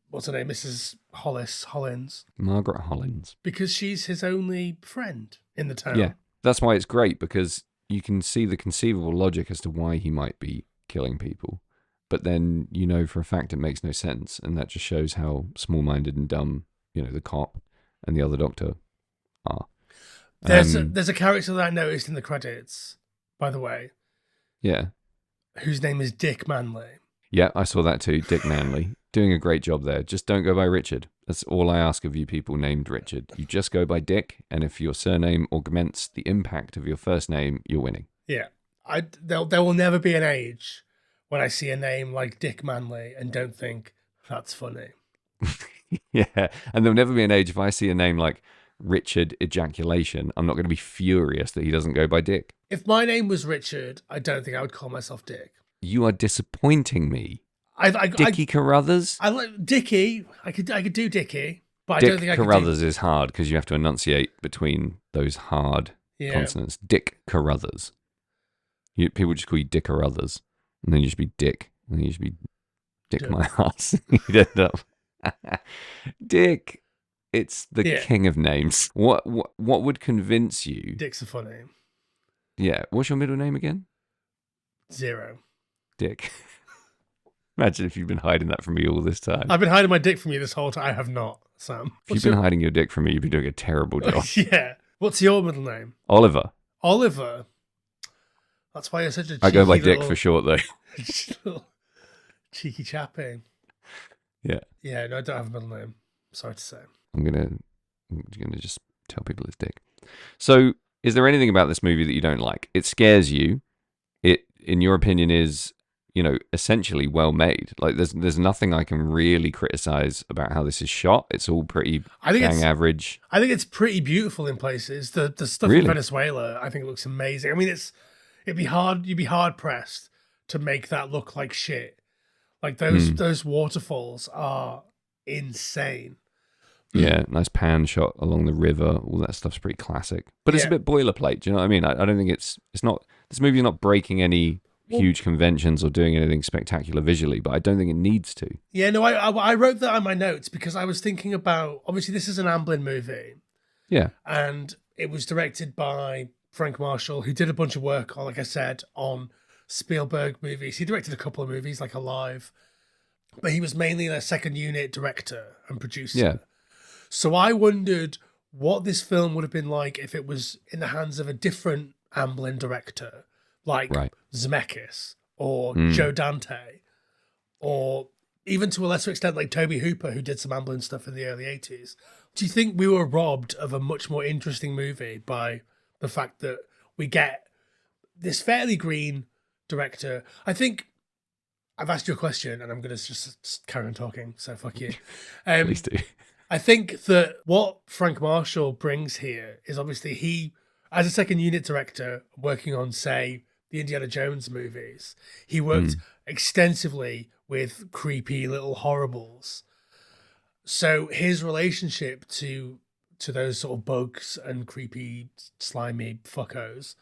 What's her name? Mrs. Hollins. Margaret Hollins. Because she's his only friend in the town. Yeah, that's why it's great, because you can see the conceivable logic as to why he might be killing people. But then for a fact it makes no sense, and that just shows how small-minded and dumb, the cop and the other doctor are. There's a character that I noticed in the credits, by the way. Yeah. Whose name is Dick Manley. Yeah, I saw that too. Dick Manley. Doing a great job there. Just don't go by Richard. That's all I ask of you people named Richard. You just go by Dick, and if your surname augments the impact of your first name, you're winning. Yeah. There will never be an age when I see a name like Dick Manley and don't think, that's funny. Yeah, and there'll never be an age if I see a name like Richard Ejaculation, I'm not going to be furious that he doesn't go by Dick. If my name was Richard, I don't think I would call myself Dick. You are disappointing me. Dickie I Carruthers? I like Dickie. I could do Dickie, but I Dick don't think I could Carruthers is hard because you have to enunciate between those hard consonants. Dick Carruthers. People just call you Dick Carruthers, and then you just be Dick, and then you just be Dick my ass. You'd end up Dick. It's the king of names. What would convince you? Dick's a fun name. Yeah. What's your middle name again? Zero. Dick. Imagine if you've been hiding that from me all this time. I've been hiding my dick from you this whole time. I have not, Sam. If you've been hiding your dick from me, you've been doing a terrible job. Yeah. What's your middle name? Oliver. Oliver. That's why you're such a cheeky I go by Dick for short, though. Cheeky chapping. Yeah. Yeah, no, I don't have a middle name. Sorry to say. I'm gonna just tell people it's Dick. So, is there anything about this movie that you don't like? It scares you. It, in your opinion, is essentially well made. Like there's nothing I can really criticize about how this is shot. It's all pretty average. I think it's pretty beautiful in places. The stuff in Venezuela, I think, looks amazing. I mean, you'd be hard pressed to make that look like shit. Like those waterfalls are insane. Yeah, nice pan shot along the river. All that stuff's pretty classic, but it's a bit boilerplate. Do you know what I mean? I don't think it's not. This movie's not breaking any huge conventions or doing anything spectacular visually, but I don't think it needs to. Yeah, no, I wrote that on my notes because I was thinking about, obviously this is an Amblin movie. Yeah. And it was directed by Frank Marshall, who did a bunch of work, like I said, on Spielberg movies. He directed a couple of movies like Alive, but he was mainly a second unit director and producer. Yeah. So I wondered what this film would have been like if it was in the hands of a different Amblin director, like Right. Zemeckis or Joe Dante, or even to a lesser extent like Toby Hooper, who did some Amblin stuff in the early 80s. Do you think we were robbed of a much more interesting movie by the fact that we get this fairly green director? I think I've asked you a question and I'm going to just carry on talking, so fuck you. Please do. I think that what Frank Marshall brings here is obviously he, as a second unit director working on, say, the Indiana Jones movies, he worked extensively with creepy little horribles. So his relationship to those sort of bugs and creepy, slimy fuckos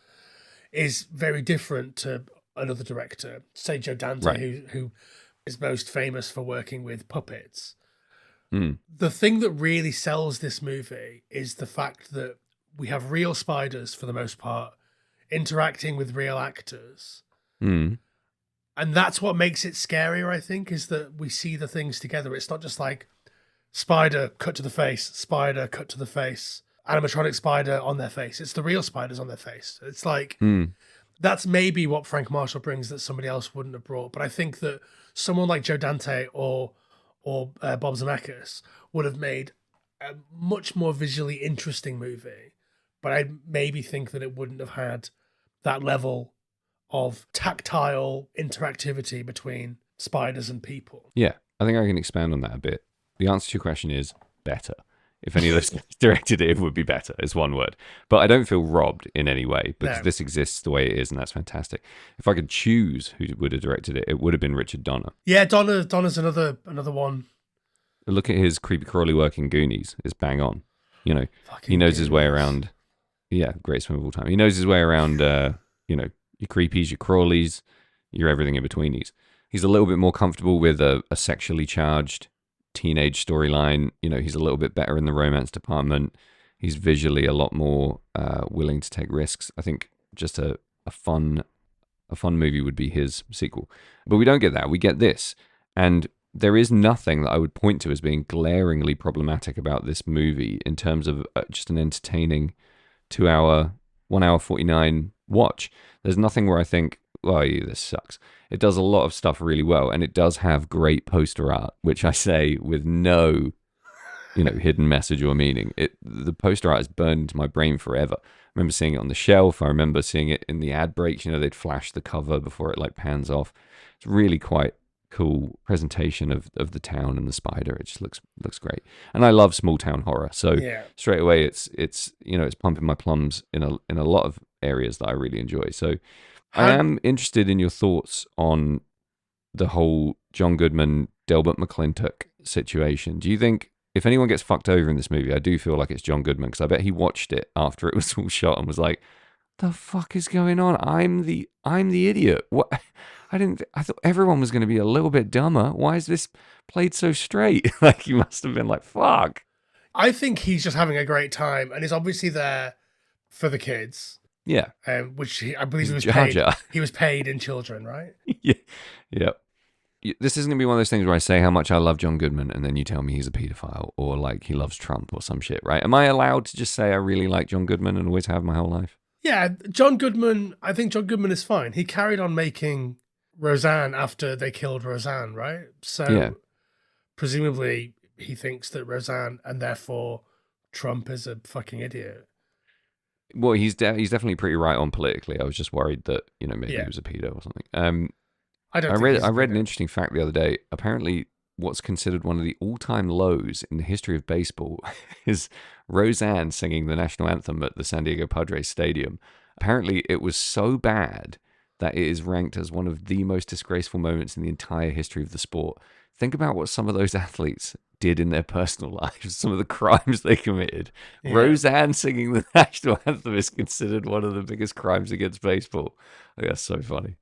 is very different to another director, say Joe Dante, Right. who is most famous for working with puppets. Mm. The thing that really sells this movie is the fact that we have real spiders for the most part interacting with real actors. Mm. And that's what makes it scarier, I think, is that we see the things together. It's not just like spider cut to the face, spider cut to the face, animatronic spider on their face. It's the real spiders on their face. It's like, that's maybe what Frank Marshall brings that somebody else wouldn't have brought. But I think that someone like Joe Dante or Bob Zemeckis would have made a much more visually interesting movie. But I maybe think that it wouldn't have had that level of tactile interactivity between spiders and people. Yeah, I think I can expand on that a bit. The answer to your question is better. If any of those directed it would be better, is one word. But I don't feel robbed in any way because this exists the way it is, and that's fantastic. If I could choose who would have directed it, it would have been Richard Donner. Yeah, Donner's another one. Look at his creepy crawly work in Goonies. It's bang on. You know, Fucking he knows his way Goonies. around. Yeah, greatest film of all time. He knows his way around, your creepies, your crawlies, your everything in betweenies. He's a little bit more comfortable with a sexually charged teenage storyline. He's a little bit better in the romance department. He's visually a lot more willing to take risks. I think just a fun movie would be his sequel. But we don't get that. We get this. And there is nothing that I would point to as being glaringly problematic about this movie in terms of just an entertaining 1 hour 49 watch. There's nothing where I think, well, yeah, this sucks. It does a lot of stuff really well, and it does have great poster art, which I say with no, hidden message or meaning. The poster art is burned into my brain forever. I remember seeing it on the shelf. I remember seeing it in the ad breaks. They'd flash the cover before it pans off. It's really quite cool presentation of the town and the spider. It just looks great, and I love small town horror. So straight away, it's pumping my plums in a lot of areas that I really enjoy. So I am interested in your thoughts on the whole John Goodman, Delbert McClintock situation. Do you think if anyone gets fucked over in this movie, I do feel like it's John Goodman, because I bet he watched it after it was all shot and was like, "The fuck is going on? I'm the idiot. What? I thought everyone was going to be a little bit dumber. Why is this played so straight?" He must have been like, "Fuck." I think he's just having a great time, and he's obviously there for the kids. Yeah. Which I believe he was Jar paid. Jar. He was paid in children, right? Yeah. This isn't going to be one of those things where I say how much I love John Goodman and then you tell me he's a pedophile or he loves Trump or some shit, right? Am I allowed to just say I really like John Goodman and always have my whole life? Yeah, John Goodman, I think John Goodman is fine. He carried on making Roseanne after they killed Roseanne, right? So presumably he thinks that Roseanne and therefore Trump is a fucking idiot. Well, he's definitely pretty right on politically. I was just worried that, maybe he was a pedo or something. I read an interesting fact the other day. Apparently, what's considered one of the all-time lows in the history of baseball is Roseanne singing the national anthem at the San Diego Padres Stadium. Apparently, it was so bad that it is ranked as one of the most disgraceful moments in the entire history of the sport. Think about what some of those athletes did in their personal lives, some of the crimes they committed. Yeah. Roseanne singing the national anthem is considered one of the biggest crimes against baseball. I think that's so funny.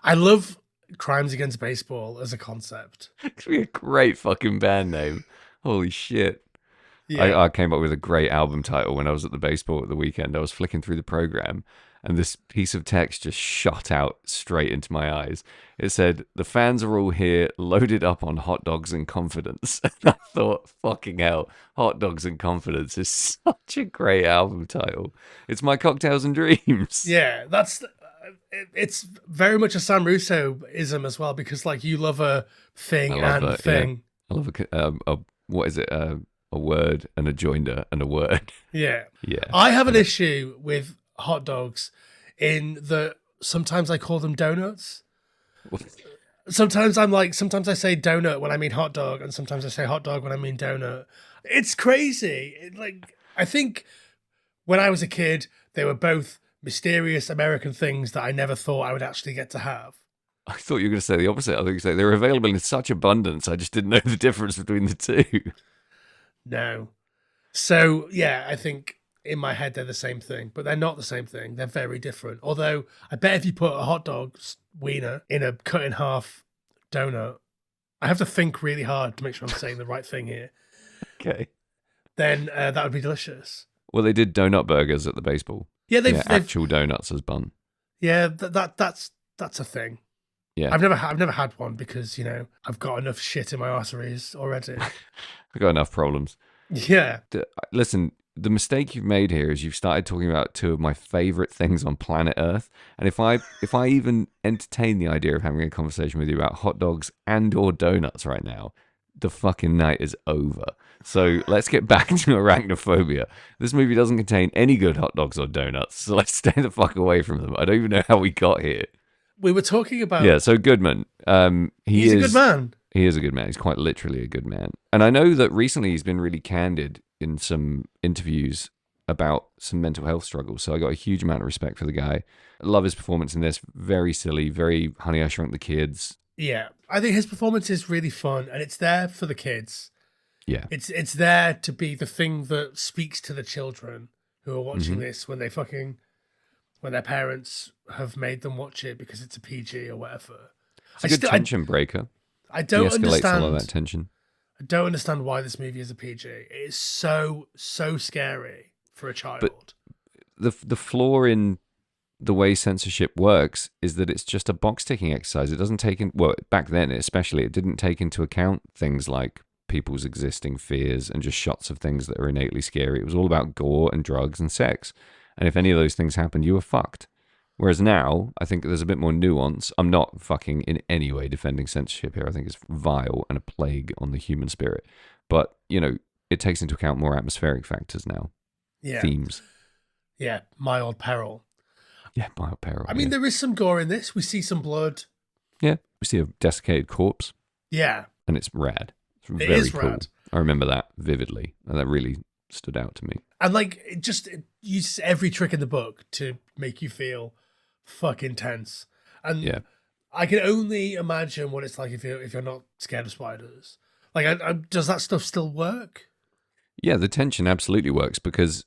I love crimes against baseball as a concept. It could be a great fucking band name. Holy shit. Yeah. I came up with a great album title when I was at the baseball at the weekend. I was flicking through the program and this piece of text just shot out straight into my eyes. It said, "The fans are all here, loaded up on hot dogs and confidence." And I thought, fucking hell, Hot Dogs and Confidence is such a great album title. It's my cocktails and dreams. Yeah, it's very much a Sam Russo-ism as well, because like you love a thing I love and that, thing. Yeah. I love what is it? A word and a joinder and a word. Yeah. Yeah. I have an issue with hot dogs in that sometimes I call them donuts. Sometimes I say donut when I mean hot dog, and sometimes I say hot dog when I mean donut. It's crazy. I think when I was a kid, they were both mysterious American things that I never thought I would actually get to have. I thought you were going to say the opposite. I think you say they were available in such abundance. I just didn't know the difference between the two. No. So, yeah, I think in my head they're the same thing, but they're not the same thing. They're very different. Although, I bet if you put a hot dog wiener in a cut in half donut, I have to think really hard to make sure I'm saying the right thing here. Okay. Then that would be delicious. Well, they did donut burgers at the baseball. Yeah, they've actual donuts as bun. Yeah, that's a thing. Yeah. I've never had one because, I've got enough shit in my arteries already. I've got enough problems. Yeah. Listen, the mistake you've made here is you've started talking about two of my favorite things on planet Earth. And if I even entertain the idea of having a conversation with you about hot dogs and or donuts right now, the fucking night is over. So let's get back to Arachnaphobia. This movie doesn't contain any good hot dogs or donuts, so let's stay the fuck away from them. I don't even know how we got here. We were talking about... Yeah, so Goodman. He's a good man. He is a good man. He's quite literally a good man. And I know that recently he's been really candid in some interviews about some mental health struggles. So I got a huge amount of respect for the guy. I love his performance in this. Very silly, very Honey, I Shrunk the Kids. Yeah. I think his performance is really fun, and it's there for the kids. Yeah. It's there to be the thing that speaks to the children who are watching this when their parents have made them watch it because it's a PG or whatever. It's a good tension breaker. I don't understand a lot of that tension. I don't understand why this movie is a PG. It is so scary for a child. But the flaw in the way censorship works is that it's just a box ticking exercise. It doesn't take in, well, back then especially, it didn't take into account things like people's existing fears and just shots of things that are innately scary. It was all about gore and drugs and sex. And if any of those things happened, you were fucked. Whereas now, I think there's a bit more nuance. I'm not fucking in any way defending censorship here. I think it's vile and a plague on the human spirit. But, it takes into account more atmospheric factors now. Yeah. Themes. Yeah, mild peril. Yeah, mild peril. I mean, there is some gore in this. We see some blood. Yeah, we see a desiccated corpse. Yeah. And it's rad. It's It very is cool. rad. I remember that vividly. And that really stood out to me. And it uses every trick in the book to make you feel fucking tense. And Yeah. I can only imagine what it's like if you're not scared of spiders. Does that stuff still work? Yeah, the tension absolutely works because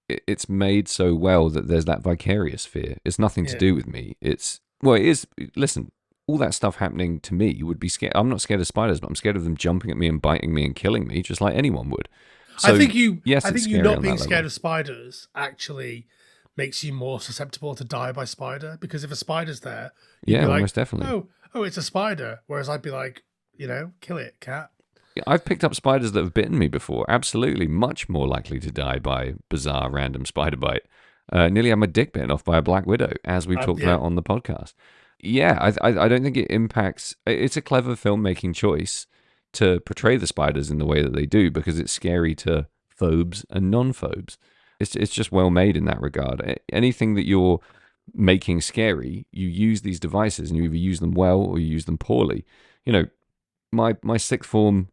it's made so well that there's that vicarious fear. It's nothing to do with me. It is. Listen, all that stuff happening to me would be scared. I'm not scared of spiders, but I'm scared of them jumping at me and biting me and killing me, just like anyone would. So, I think you not on being that scared level. of spiders actually makes you more susceptible to die by spider, because if a spider's there, you'd be like, most definitely. Oh, it's a spider. Whereas I'd be like, kill it, cat. Yeah, I've picked up spiders that have bitten me before. Absolutely, much more likely to die by bizarre random spider bite. Nearly had my dick bitten off by a black widow, as we've talked about on the podcast. Yeah, I don't think it impacts. It's a clever filmmaking choice to portray the spiders in the way that they do, because it's scary to phobes and non-phobes. It's just well made in that regard. Anything that you're making scary, you use these devices, and you either use them well or you use them poorly. My sixth form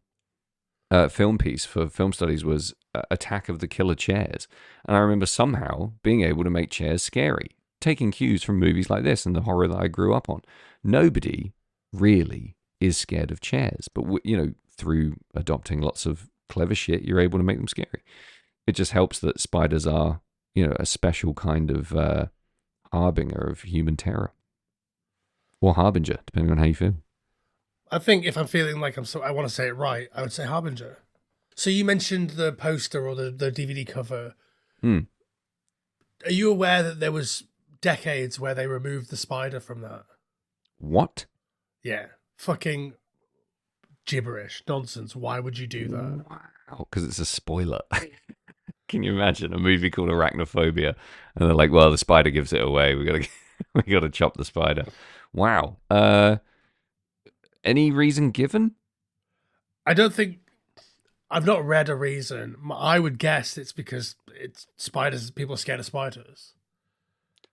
film piece for film studies was Attack of the Killer Chairs, and I remember somehow being able to make chairs scary, taking cues from movies like this and the horror that I grew up on. Nobody really is scared of chairs, but through adopting lots of clever shit, you're able to make them scary. It just helps that spiders are, a special kind of harbinger of human terror, or harbinger, depending on how you feel. I think if I'm feeling like I want to say it right, I would say harbinger. So you mentioned the poster or the DVD cover. Are you aware that there was decades where they removed the spider from that. What? Yeah. Fucking gibberish. Nonsense. Why would you do that? Wow, because it's a spoiler. Can you imagine a movie called Arachnaphobia, and they're like, "Well, the spider gives it away. We gotta, we gotta chop the spider." Wow. Any reason given? I don't think I've not read a reason. I would guess it's because it's spiders. People are scared of spiders.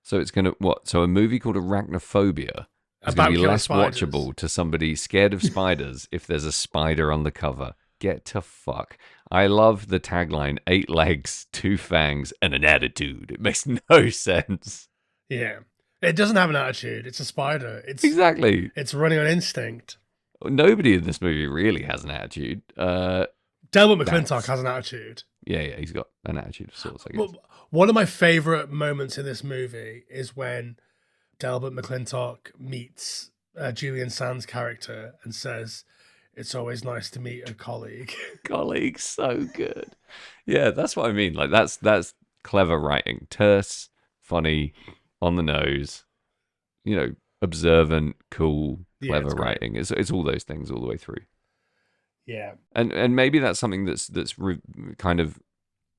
So it's gonna what? So a movie called Arachnaphobia is gonna About be killing less spiders. watchable to somebody scared of spiders if there's a spider on the cover. Get to fuck. I love the tagline: 8 legs, 2 fangs, and an attitude. It makes no sense. Yeah. It doesn't have an attitude. It's a spider. Exactly. It's running on instinct. Nobody in this movie really has an attitude. Delbert McClintock has an attitude. Yeah, he's got an attitude of sorts, I guess. Well, one of my favorite moments in this movie is when Delbert McClintock meets Julian Sand's character and says, "It's always nice to meet a colleague." Colleague, so good. Yeah, that's what I mean. Like that's clever writing. Terse, funny, on the nose, observant, cool, clever writing. It's all those things all the way through. Yeah. And maybe that's something that's kind of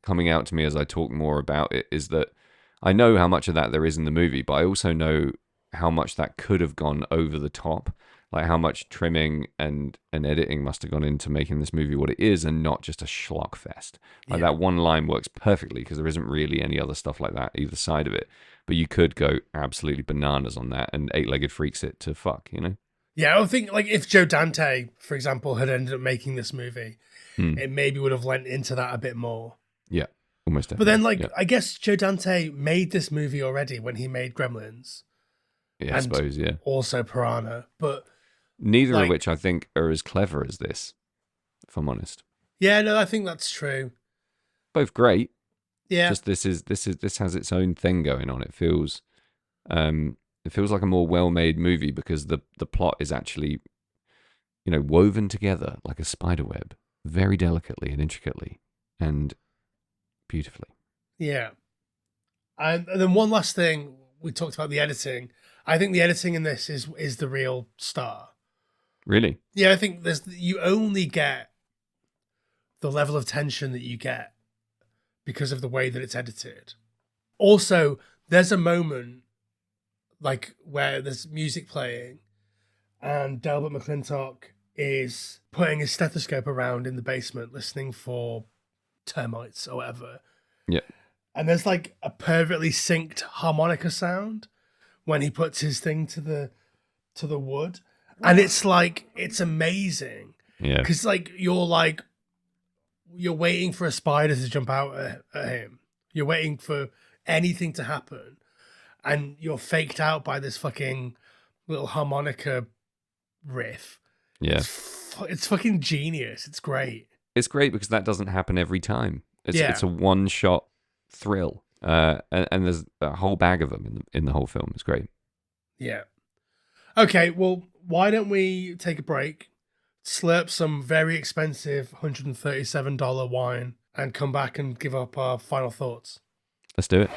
coming out to me as I talk more about it, is that I know how much of that there is in the movie, but I also know how much that could have gone over the top, like how much trimming and editing must have gone into making this movie what it is and not just a schlock fest. Like that one line works perfectly because there isn't really any other stuff like that either side of it. But you could go absolutely bananas on that, and Eight-Legged Freaks it to fuck, Yeah, I think like if Joe Dante, for example, had ended up making this movie, it maybe would have lent into that a bit more. Yeah, almost definitely. But then, I guess Joe Dante made this movie already when he made Gremlins. Yeah, I suppose, yeah. Also Piranha, but neither of which I think are as clever as this, if I'm honest. Yeah, no, I think that's true. Both great. Yeah. Just this has its own thing going on. It feels like a more well-made movie because the plot is actually, woven together like a spider web, very delicately and intricately and beautifully. Yeah. And then one last thing, we talked about the editing. I think the editing in this is the real star. Really? Yeah, I think you only get the level of tension that you get because of the way that it's edited. Also, there's a moment like where there's music playing and Delbert McClintock is putting his stethoscope around in the basement listening for termites or whatever. Yeah. And there's like a perfectly synced harmonica sound when he puts his thing to the wood. And it's amazing. Yeah. Because you're waiting for a spider to jump out at him. You're waiting for anything to happen. And you're faked out by this fucking little harmonica riff. Yeah. It's fucking genius. It's great. It's great because that doesn't happen every time. It's a one-shot thrill. And there's a whole bag of them in the whole film. It's great. Yeah. Okay, well, why don't we take a break, slurp some very expensive $137 wine, and come back and give up our final thoughts? Let's do it.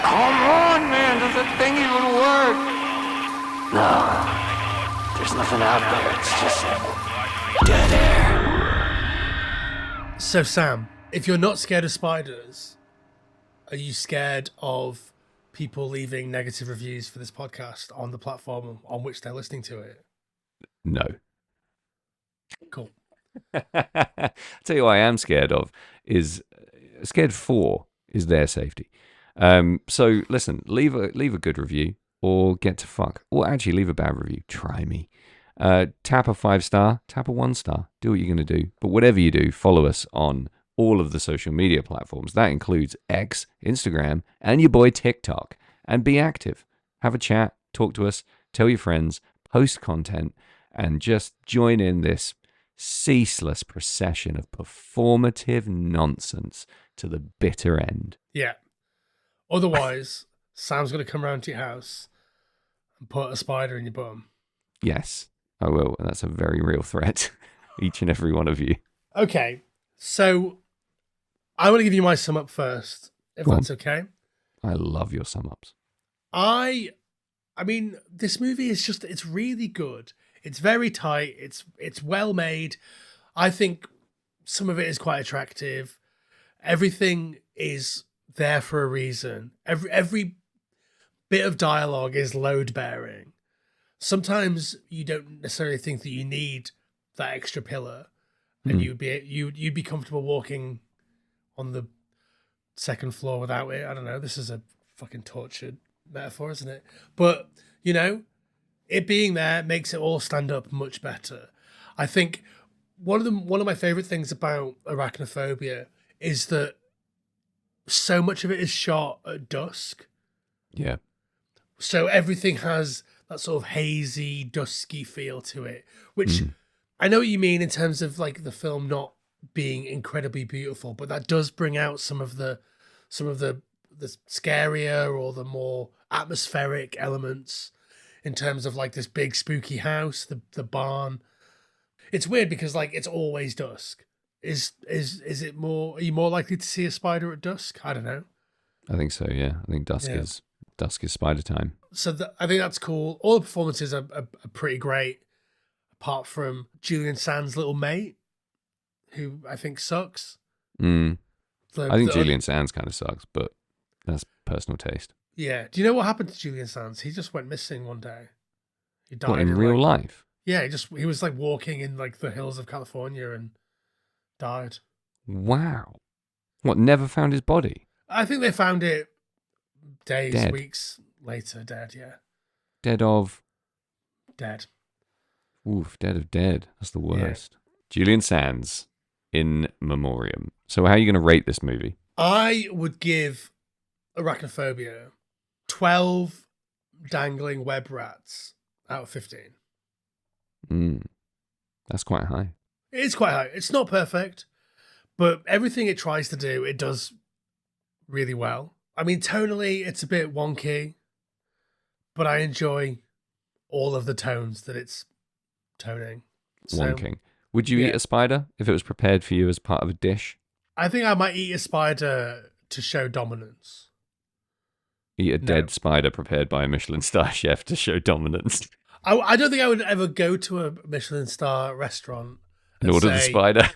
Come on, man. Does that thing even work? No. There's nothing out there. It's just dead air. So, Sam, if you're not scared of spiders, are you scared of people leaving negative reviews for this podcast on the platform on which they're listening to it? No. Cool. I'll tell you what I am scared of is their safety. So listen, leave a good review or get to fuck, or actually leave a bad review. Try me. Tap a 5-star, tap a 1-star. Do what you're going to do. But whatever you do, follow us on all of the social media platforms. That includes X, Instagram, and your boy TikTok. And be active. Have a chat, talk to us, tell your friends, post content, and just join in this ceaseless procession of performative nonsense to the bitter end. Yeah. Otherwise, Sam's going to come around to your house and put a spider in your bum. Yes, I will. And that's a very real threat. Each and every one of you. Okay. So I want to give you my sum up first, if that's okay. I love your sum ups. I mean, this movie is just, it's really good. It's very tight. It's well made. I think some of it is quite attractive. Everything is there for a reason. Every bit of dialogue is load bearing. Sometimes you don't necessarily think that you need that extra pillar, and you'd be comfortable walking on the second floor without it. I don't know. This is a fucking tortured metaphor, isn't it? But you know, it being there makes it all stand up much better. I think one of my favorite things about Arachnaphobia is that so much of it is shot at dusk. Yeah. So everything has that sort of hazy, dusky feel to it, which I know what you mean in terms of like the film not being incredibly beautiful, but that does bring out some of the scarier or the more atmospheric elements in terms of like this big spooky house, the barn. It's weird because like it's always dusk. Is it more? Are you more likely to see a spider at dusk? I don't know. I think so. Yeah, I think dusk is spider time. So I think that's cool. All the performances are pretty great, apart from Julian Sands' little mate, who I think sucks. I think Julian Sands kind of sucks, but that's personal taste. Yeah. Do you know what happened to Julian Sands? He just went missing one day. He died What, in real life? Yeah, he was like walking in like the hills of California and died. Wow. What, never found his body? I think they found it Dead. weeks later, dead, yeah. Dead of? Dead. Oof, dead of dead. That's the worst. Yeah. Julian Sands, in memoriam. So how are you going to rate this movie? I would give Arachnaphobia 12 dangling web rats out of 15. That's quite high. It's quite high. It's not perfect, but everything it tries to do, it does really well. I mean, tonally, it's a bit wonky, but I enjoy all of the tones that it's toning. Wonking. Would you eat a spider if it was prepared for you as part of a dish? I think I might eat a spider to show dominance. Eat a dead spider prepared by a Michelin star chef to show dominance. I don't think I would ever go to a Michelin star restaurant and order the spider.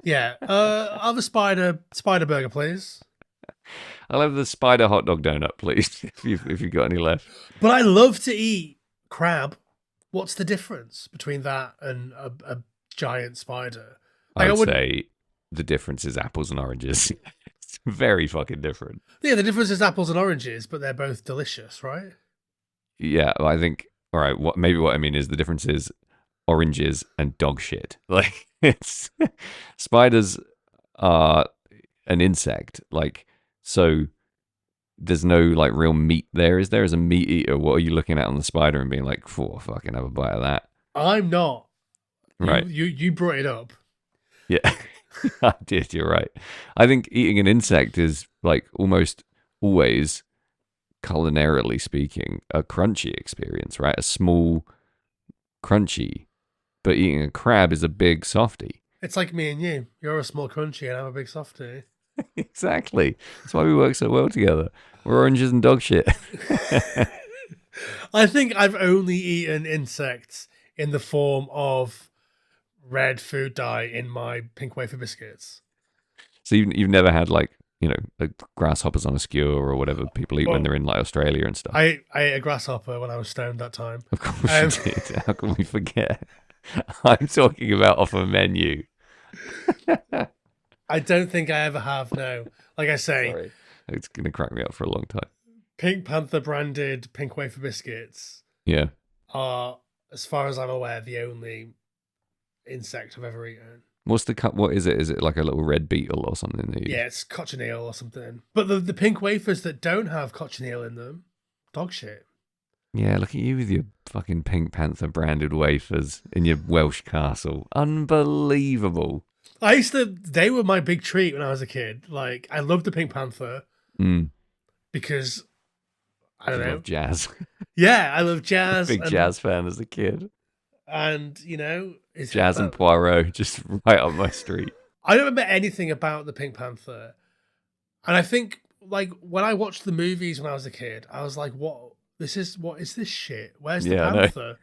Yeah. I'll have a spider burger, please. I'll have the spider hot dog donut, please, if you've got any left. But I love to eat crab. What's the difference between that and a giant spider? I would say the difference is apples and oranges. It's very fucking different. Yeah, the difference is apples and oranges, but they're both delicious, right? Yeah, I think. All right. What I mean is the difference is oranges and dog shit. Like it's spiders are an insect. Like so, there's no like real meat there. Is there as a meat eater? What are you looking at on the spider and being like, "For fucking have a bite of that"? I'm not. Right. You brought it up. Yeah, I did. You're right. I think eating an insect is like almost always, culinarily speaking, a crunchy experience, right? A small, crunchy, but eating a crab is a big softy. It's like me and you. You're a small crunchy and I'm a big softy. Exactly. That's why we work so well together. We're oranges and dog shit. I think I've only eaten insects in the form of red food dye in my pink wafer biscuits. So you've never had like, grasshoppers on a skewer or whatever people eat when they're in like Australia and stuff. I ate a grasshopper when I was stoned that time. Of course you did. How can we forget? I'm talking about off a menu. I don't think I ever have, no. Like I say. Sorry. It's going to crack me up for a long time. Pink Panther branded pink wafer biscuits are, as far as I'm aware, the only insect I've ever eaten. What's the cut? What is it? Is it like a little red beetle or something? Yeah, it's cochineal or something. But the pink wafers that don't have cochineal in them, dog shit. Yeah, look at you with your fucking Pink Panther branded wafers in your Welsh castle. Unbelievable. They were my big treat when I was a kid. Like, I loved the Pink Panther because, I don't know. Love jazz. Yeah, I love jazz. Big jazz fan as a kid. And, Jazz and Poirot, just right up my street. I don't remember anything about the Pink Panther. And I think like when I watched the movies when I was a kid, I was like, what is this shit? Where's the Yeah, I know. panther?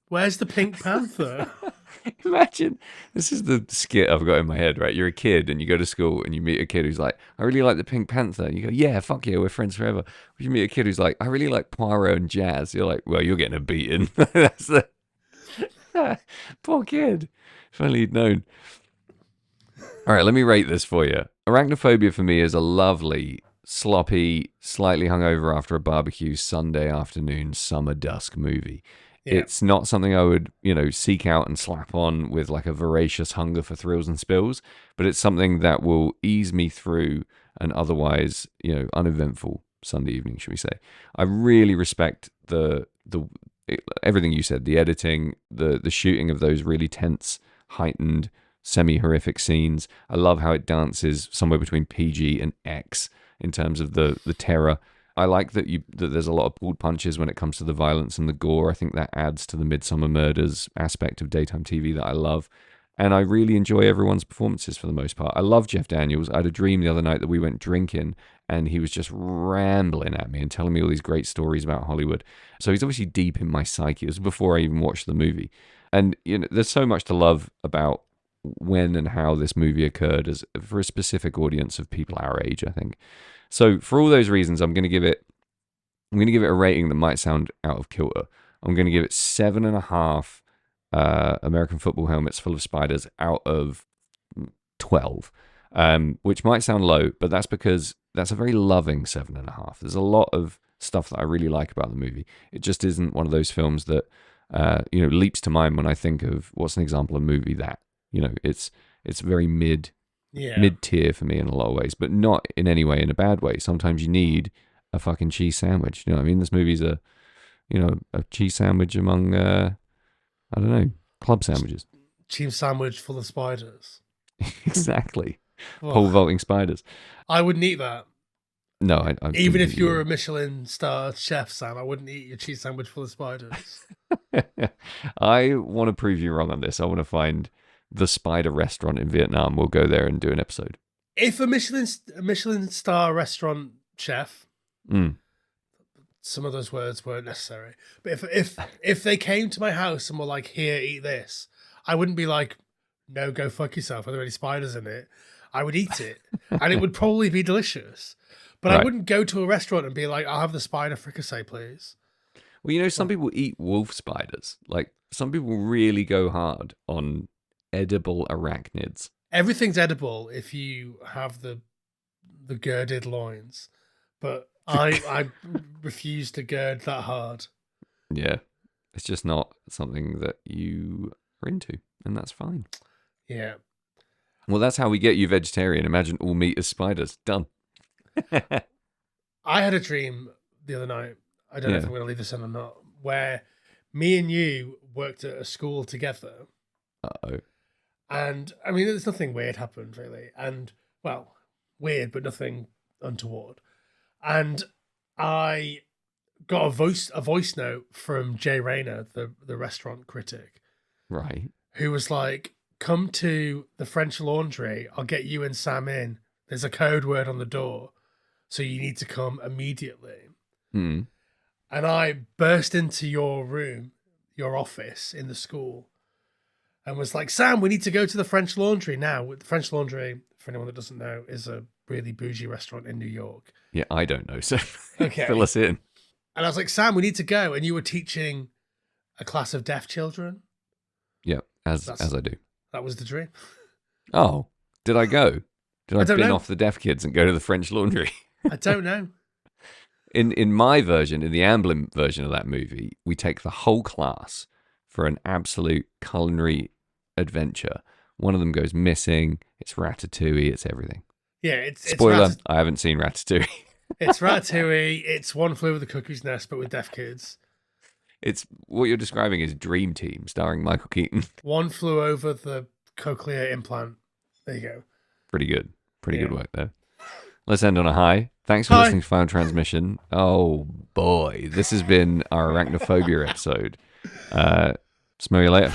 Where's the Pink Panther? Imagine, this is the skit I've got in my head, right? You're a kid and you go to school and you meet a kid who's like, I really like the Pink Panther. And you go, yeah, fuck yeah, we're friends forever. You meet a kid who's like, I really like Poirot and jazz. You're like, well, you're getting a beating. That's the poor kid. If only he'd known. All right, let me rate this for you. Arachnophobia for me is a lovely, sloppy, slightly hungover after a barbecue Sunday afternoon summer dusk movie. Yeah. It's not something I would, seek out and slap on with like a voracious hunger for thrills and spills, but it's something that will ease me through an otherwise, uneventful Sunday evening, should we say. I really respect the everything you said, the editing, the shooting of those really tense, heightened, semi-horrific scenes. I love how it dances somewhere between PG and X in terms of the terror. I like that there's a lot of pulled punches when it comes to the violence and the gore. I think that adds to the Midsummer Murders aspect of daytime TV that I love. And I really enjoy everyone's performances for the most part. I love Jeff Daniels. I had a dream the other night that we went drinking and he was just rambling at me and telling me all these great stories about Hollywood. So he's obviously deep in my psyche. It was before I even watched the movie. And there's so much to love about when and how this movie occurred as for a specific audience of people our age, I think. So for all those reasons, I'm going to give it a rating that might sound out of kilter. I'm going to give it 7.5 American football helmets full of spiders out of 12, which might sound low, but that's because that's a very loving 7.5. There's a lot of stuff that I really like about the movie. It just isn't one of those films that leaps to mind when I think of what's an example of a movie that it's very mid-tier for me in a lot of ways, but not in any way in a bad way. Sometimes you need a fucking cheese sandwich. You know what I mean? This movie's a cheese sandwich among, club sandwiches. Cheese sandwich full of spiders. Exactly. Oh, Pole vaulting spiders. I wouldn't eat that. No, I even if you were a Michelin star chef, Sam, I wouldn't eat your cheese sandwich full of spiders. I want to prove you wrong on this. I want to find the spider restaurant in Vietnam. We'll go there and do an episode. If a Michelin star restaurant chef, some of those words weren't necessary, but if they came to my house and were like, "Here, eat this," I wouldn't be like, "No, go fuck yourself. Are there any spiders in it?" I would eat it, and it would probably be delicious. But right. I wouldn't go to a restaurant and be like, "I'll have the spider fricassee, please." Well, some people eat wolf spiders. Like some people really go hard on edible arachnids. Everything's edible if you have the girded loins, but I refuse to gird that hard. Yeah, it's just not something that you are into, and that's fine. Yeah. Well, that's how we get you vegetarian. Imagine all meat is spiders. Done. I had a dream the other night. I don't know if I'm going to leave this in or not, where me and you worked at a school together. Uh-oh. And I mean, there's nothing weird happened really. And well, weird, but nothing untoward. And I got a voice note from Jay Rayner, the restaurant critic. Right. Who was like, "Come to the French Laundry. I'll get you and Sam in. There's a code word on the door. So you need to come immediately." Mm. And I burst into your room, your office in the school, and was like, "Sam, we need to go to the French Laundry now." The French Laundry, for anyone that doesn't know, is a really bougie restaurant in New York. Yeah, I don't know, so okay. Fill us in. And I was like, "Sam, we need to go." And you were teaching a class of deaf children. Yeah, as I do. That was the dream. Oh, did I go? Did I bin know. off the deaf kids and go to the French Laundry? I don't know. In my version, in the Amblin version of that movie, we take the whole class for an absolute culinary adventure. One of them goes missing. It's Ratatouille. It's everything. Yeah, Spoiler, I haven't seen Ratatouille. It's Ratatouille. It's One Flew Over the Cuckoo's Nest, but with deaf kids. It's what you're describing is Dream Team, starring Michael Keaton. One Flew Over the Cochlear Implant. There you go. Pretty good. Pretty good work there. Let's end on a high. Thanks for listening to Final Transmission. Oh boy, this has been our Arachnophobia episode. Smell you later.